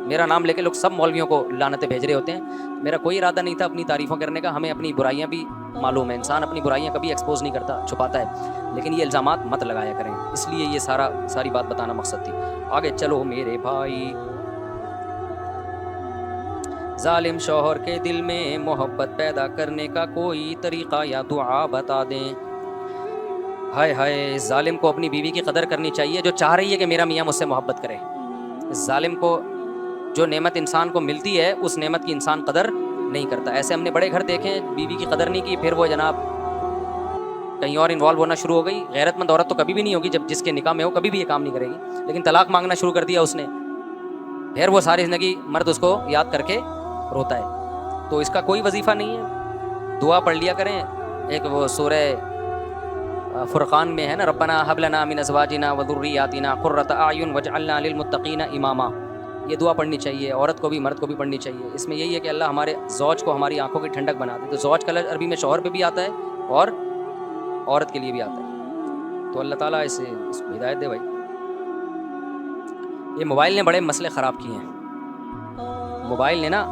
میرا نام لے کے لوگ سب مولویوں کو لعنتیں بھیج رہے ہوتے ہیں. میرا کوئی ارادہ نہیں تھا اپنی تعریفوں کرنے کا, ہمیں اپنی برائیاں بھی معلوم ہے, انسان اپنی برائیاں کبھی ایکسپوز نہیں کرتا, چھپاتا ہے, لیکن یہ الزامات مت لگایا کریں. اس لیے یہ ساری بات بتانا مقصد تھی. آگے چلو میرے بھائی. ظالم شوہر کے دل میں محبت پیدا کرنے کا کوئی طریقہ یا دعا بتا دیں. ہائے ہائے, ظالم کو اپنی بیوی کی قدر کرنی چاہیے جو چاہ رہی ہے کہ میرا میاں مجھ سے محبت کرے. ظالم کو جو نعمت انسان کو ملتی ہے اس نعمت کی انسان قدر نہیں کرتا. ایسے ہم نے بڑے گھر دیکھے, بیوی کی قدر نہیں کی, پھر وہ جناب کہیں اور انوالو ہونا شروع ہو گئی. غیرت مند عورت تو کبھی بھی نہیں ہوگی, جب جس کے نکاح میں ہو کبھی بھی یہ کام نہیں کرے گی, لیکن طلاق مانگنا شروع کر دیا اس نے, پھر وہ ساری زندگی مرد اس کو یاد کر کے روتا ہے. تو اس کا کوئی وظیفہ نہیں ہے, دعا پڑھ لیا کریں. ایک وہ سورہ فرقان میں ہے نا، ربنا حب لنا من ازواجنا وذریاتنا قرۃ اعین واجعلنا للمتقین اماما. یہ دعا پڑھنی چاہیے، عورت کو بھی مرد کو بھی پڑھنی چاہیے. اس میں یہی ہے کہ اللہ ہمارے زوج کو ہماری آنکھوں کی ٹھنڈک بنا دے. تو زوج کا لفظ عربی میں شوہر پہ بھی آتا ہے اور عورت کے لیے بھی آتا ہے. تو اللہ تعالیٰ اس کو ہدایت دے بھائی. یہ موبائل نے بڑے مسئلے خراب کیے ہیں. موبائل نے نا،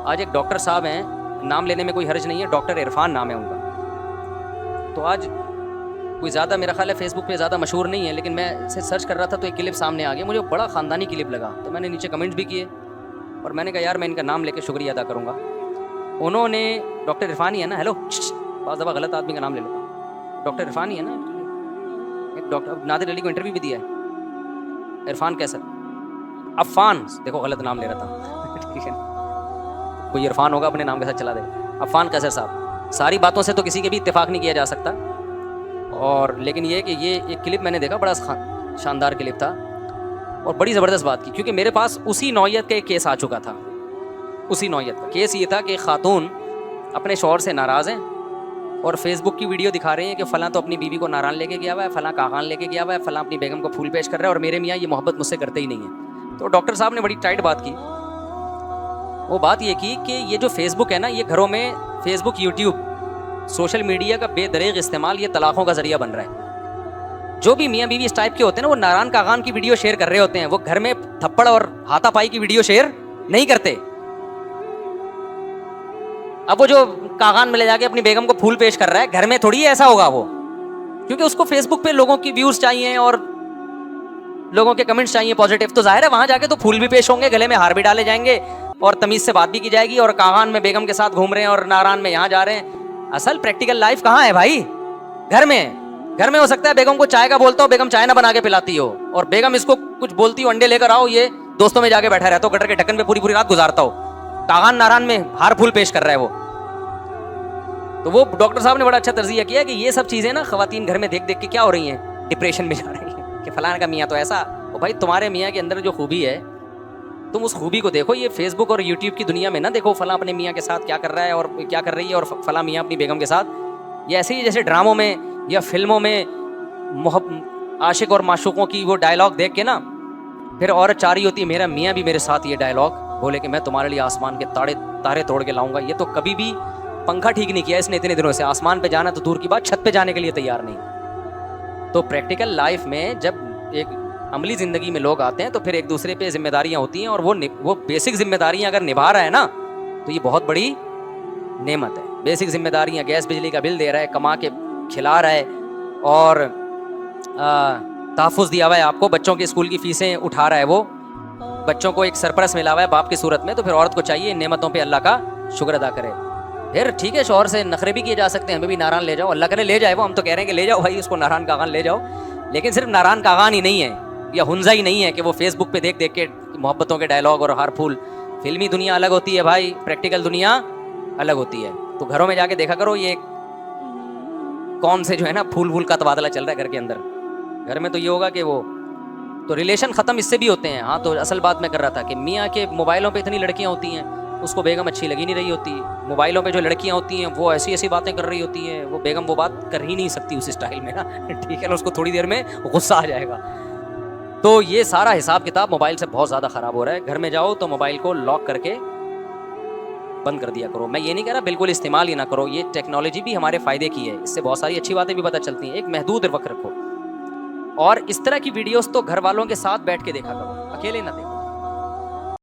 آج ایک ڈاکٹر صاحب ہیں، نام لینے میں کوئی حرج نہیں ہے، ڈاکٹر عرفان نام ہے ان کا. تو آج کوئی زیادہ میرا خیال ہے فیس بک پہ زیادہ مشہور نہیں ہے، لیکن میں اسے سرچ کر رہا تھا تو ایک کلپ سامنے آ گیا، مجھے بڑا خاندانی کلپ لگا. تو میں نے نیچے کمنٹس بھی کیے اور میں نے کہا یار میں ان کا نام لے کے شکریہ ادا کروں گا. انہوں نے، ڈاکٹر عرفان ہی ہے نا، ہیلو بعض دفعہ غلط آدمی کا نام لے لیتا ہوں، ڈاکٹر عرفان ہی ہے نا، ایک ڈاکٹر نادر علی کو انٹرویو بھی دیا ہے. عرفان کیسا، عفان، دیکھو غلط نام لے رہا تھا ٹھیک ہے، کوئی عرفان ہوگا اپنے نام کے ساتھ چلا دے. عفان کیسر صاحب، ساری باتوں سے تو کسی کے بھی اتفاق نہیں کیا جا سکتا، اور لیکن یہ کہ یہ ایک کلپ میں نے دیکھا، بڑا شاندار کلپ تھا اور بڑی زبردست بات کی. کیونکہ میرے پاس اسی نوعیت کا ایک کیس آ چکا تھا. اسی نوعیت کا کیس یہ تھا کہ خاتون اپنے شوہر سے ناراض ہیں اور فیس بک کی ویڈیو دکھا رہے ہیں کہ فلاں تو اپنی بیوی کو ناران لے کے گیا ہوا ہے، فلاں کاغان لے کے گیا ہوا ہے، فلاں اپنی بیگم کو پھول پیش کر رہا ہے اور میرے میاں یہ محبت مجھ سے کرتے ہی نہیں ہیں. تو ڈاکٹر صاحب نے بڑی ٹائٹ بات کی. وہ بات یہ کی کہ یہ جو فیس بک ہے نا، یہ گھروں میں فیس بک، یوٹیوب، سوشل میڈیا کا بے دریغ استعمال یہ طلاقوں کا ذریعہ بن رہا ہے. جو بھی میاں بیوی اس ٹائپ کے ہوتے ہیں نا، وہ ناران کاغان کی ویڈیو شیئر کر رہے ہوتے ہیں، وہ گھر میں تھپڑ اور ہاتھا پائی کی ویڈیو شیئر نہیں کرتے. اب وہ جو کاغان میں لے جا کے اپنی بیگم کو پھول پیش کر رہا ہے، گھر میں تھوڑی ایسا ہوگا وہ، کیونکہ اس کو فیس بک پہ لوگوں کی ویوز چاہیے اور لوگوں کے کمنٹس چاہیے پازیٹیو. تو ظاہر ہے وہاں جا کے تو پھول بھی پیش ہوں گے، گلے میں ہار بھی ڈالے جائیں گے اور تمیز سے بات بھی کی جائے گی، اور کاغان میں بیگم کے ساتھ گھوم رہے ہیں اور ناران میں یہاں جا رہے ہیں. اصل پریکٹیکل لائف کہاں ہے بھائی؟ گھر میں. گھر میں ہو سکتا ہے بیگم کو چائے کا بولتا ہو، بیگم چائے نہ بنا کے پلاتی ہو، اور بیگم اس کو کچھ بولتی ہو انڈے لے کر آؤ، یہ دوستوں میں جا کے بیٹھا رہتا ہو، گٹر کے ڈھکن پہ پوری پوری رات گزارتا ہو، کاغان ناران میں ہار پھول پیش کر رہا ہے وہ. تو وہ ڈاکٹر صاحب نے بڑا اچھا تجزیہ کیا کہ یہ سب چیزیں نا خواتین گھر میں دیکھ دیکھ کے کیا ہو رہی ہیں، ڈپریشن میں جا رہی ہیں کہ فلاں کا میاں تو ایسا. وہ بھائی تمہارے میاں کے اندر جو خوبی ہے تم اس خوبی کو دیکھو. یہ فیس بک اور یوٹیوب کی دنیا میں نہ دیکھو فلاں اپنے میاں کے ساتھ کیا کر رہا ہے اور کیا کر رہی ہے اور فلاں میاں اپنی بیگم کے ساتھ. یہ ایسے ہی جیسے ڈراموں میں یا فلموں میں عاشق اور معشوقوں کی وہ ڈائلاگ دیکھ کے نا پھر عورت چاہ رہی ہوتی ہے میرا میاں بھی میرے ساتھ یہ ڈائلاگ بولے کہ میں تمہارے لیے آسمان کے تارے توڑ کے لاؤں گا. یہ تو کبھی بھی پنکھا ٹھیک نہیں کیا اس نے اتنے دنوں سے. آسمان پہ جانا تو دور کی بات، چھت پہ جانے کے لیے تیار نہیں. تو پریکٹیکل لائف میں جب ایک عملی زندگی میں لوگ آتے ہیں تو پھر ایک دوسرے پہ ذمہ داریاں ہوتی ہیں، اور وہ بیسک ذمہ داریاں اگر نبھا رہا ہے نا تو یہ بہت بڑی نعمت ہے. بیسک ذمہ داریاں، گیس بجلی کا بل دے رہا ہے، کما کے کھلا رہا ہے، اور تحفظ دیا ہوا ہے آپ کو، بچوں کے اسکول کی فیسیں اٹھا رہا ہے، وہ بچوں کو ایک سرپرست ملا ہوا ہے باپ کی صورت میں. تو پھر عورت کو چاہیے ان نعمتوں پہ اللہ کا شکر ادا کرے. پھر ٹھیک ہے شوہر سے نخرے بھی کیے جا سکتے ہیں، ہمیں بھی ناران لے جاؤ، اللہ کرے لے جائے وہ، ہم تو کہہ رہے ہیں کہ لے جاؤ بھائی اس کو ناران کاغان لے جاؤ. لیکن صرف ناران کاغان ہی نہیں ہے یا ہنزا ہی نہیں ہے کہ وہ فیس بک پہ دیکھ دیکھ کے محبتوں کے ڈائلاگ اور ہار پھول. فلمی دنیا الگ ہوتی ہے بھائی، پریکٹیکل دنیا الگ ہوتی ہے. تو گھروں میں جا کے دیکھا کرو یہ کون سے جو ہے نا پھول کا تبادلہ چل رہا ہے گھر کے اندر. گھر میں تو یہ ہوگا کہ وہ تو ریلیشن ختم اس سے بھی ہوتے ہیں. ہاں تو اصل بات میں کر رہا تھا کہ میاں کے موبائلوں پہ اتنی لڑکیاں ہوتی ہیں، اس کو بیگم اچھی لگی نہیں رہی ہوتی. موبائلوں پہ جو لڑکیاں ہوتی ہیں وہ ایسی ایسی باتیں کر رہی ہوتی ہیں، وہ بیگم وہ بات کر ہی نہیں سکتی اس اسٹائل میں نا ٹھیک ہے نا، اس کو تھوڑی دیر میں غصہ آ جائے گا. تو یہ سارا حساب کتاب موبائل سے بہت زیادہ خراب ہو رہا ہے. گھر میں جاؤ تو موبائل کو لاک کر کے بند کر دیا کرو. میں یہ نہیں کہہ رہا بالکل استعمال ہی نہ کرو، یہ ٹیکنالوجی بھی ہمارے فائدے کی ہے، اس سے بہت ساری اچھی باتیں بھی پتہ چلتی ہیں. ایک محدود وقت رکھو، اور اس طرح کی ویڈیوز تو گھر والوں کے ساتھ بیٹھ کے دیکھا کرو، اکیلے نہ دیکھو.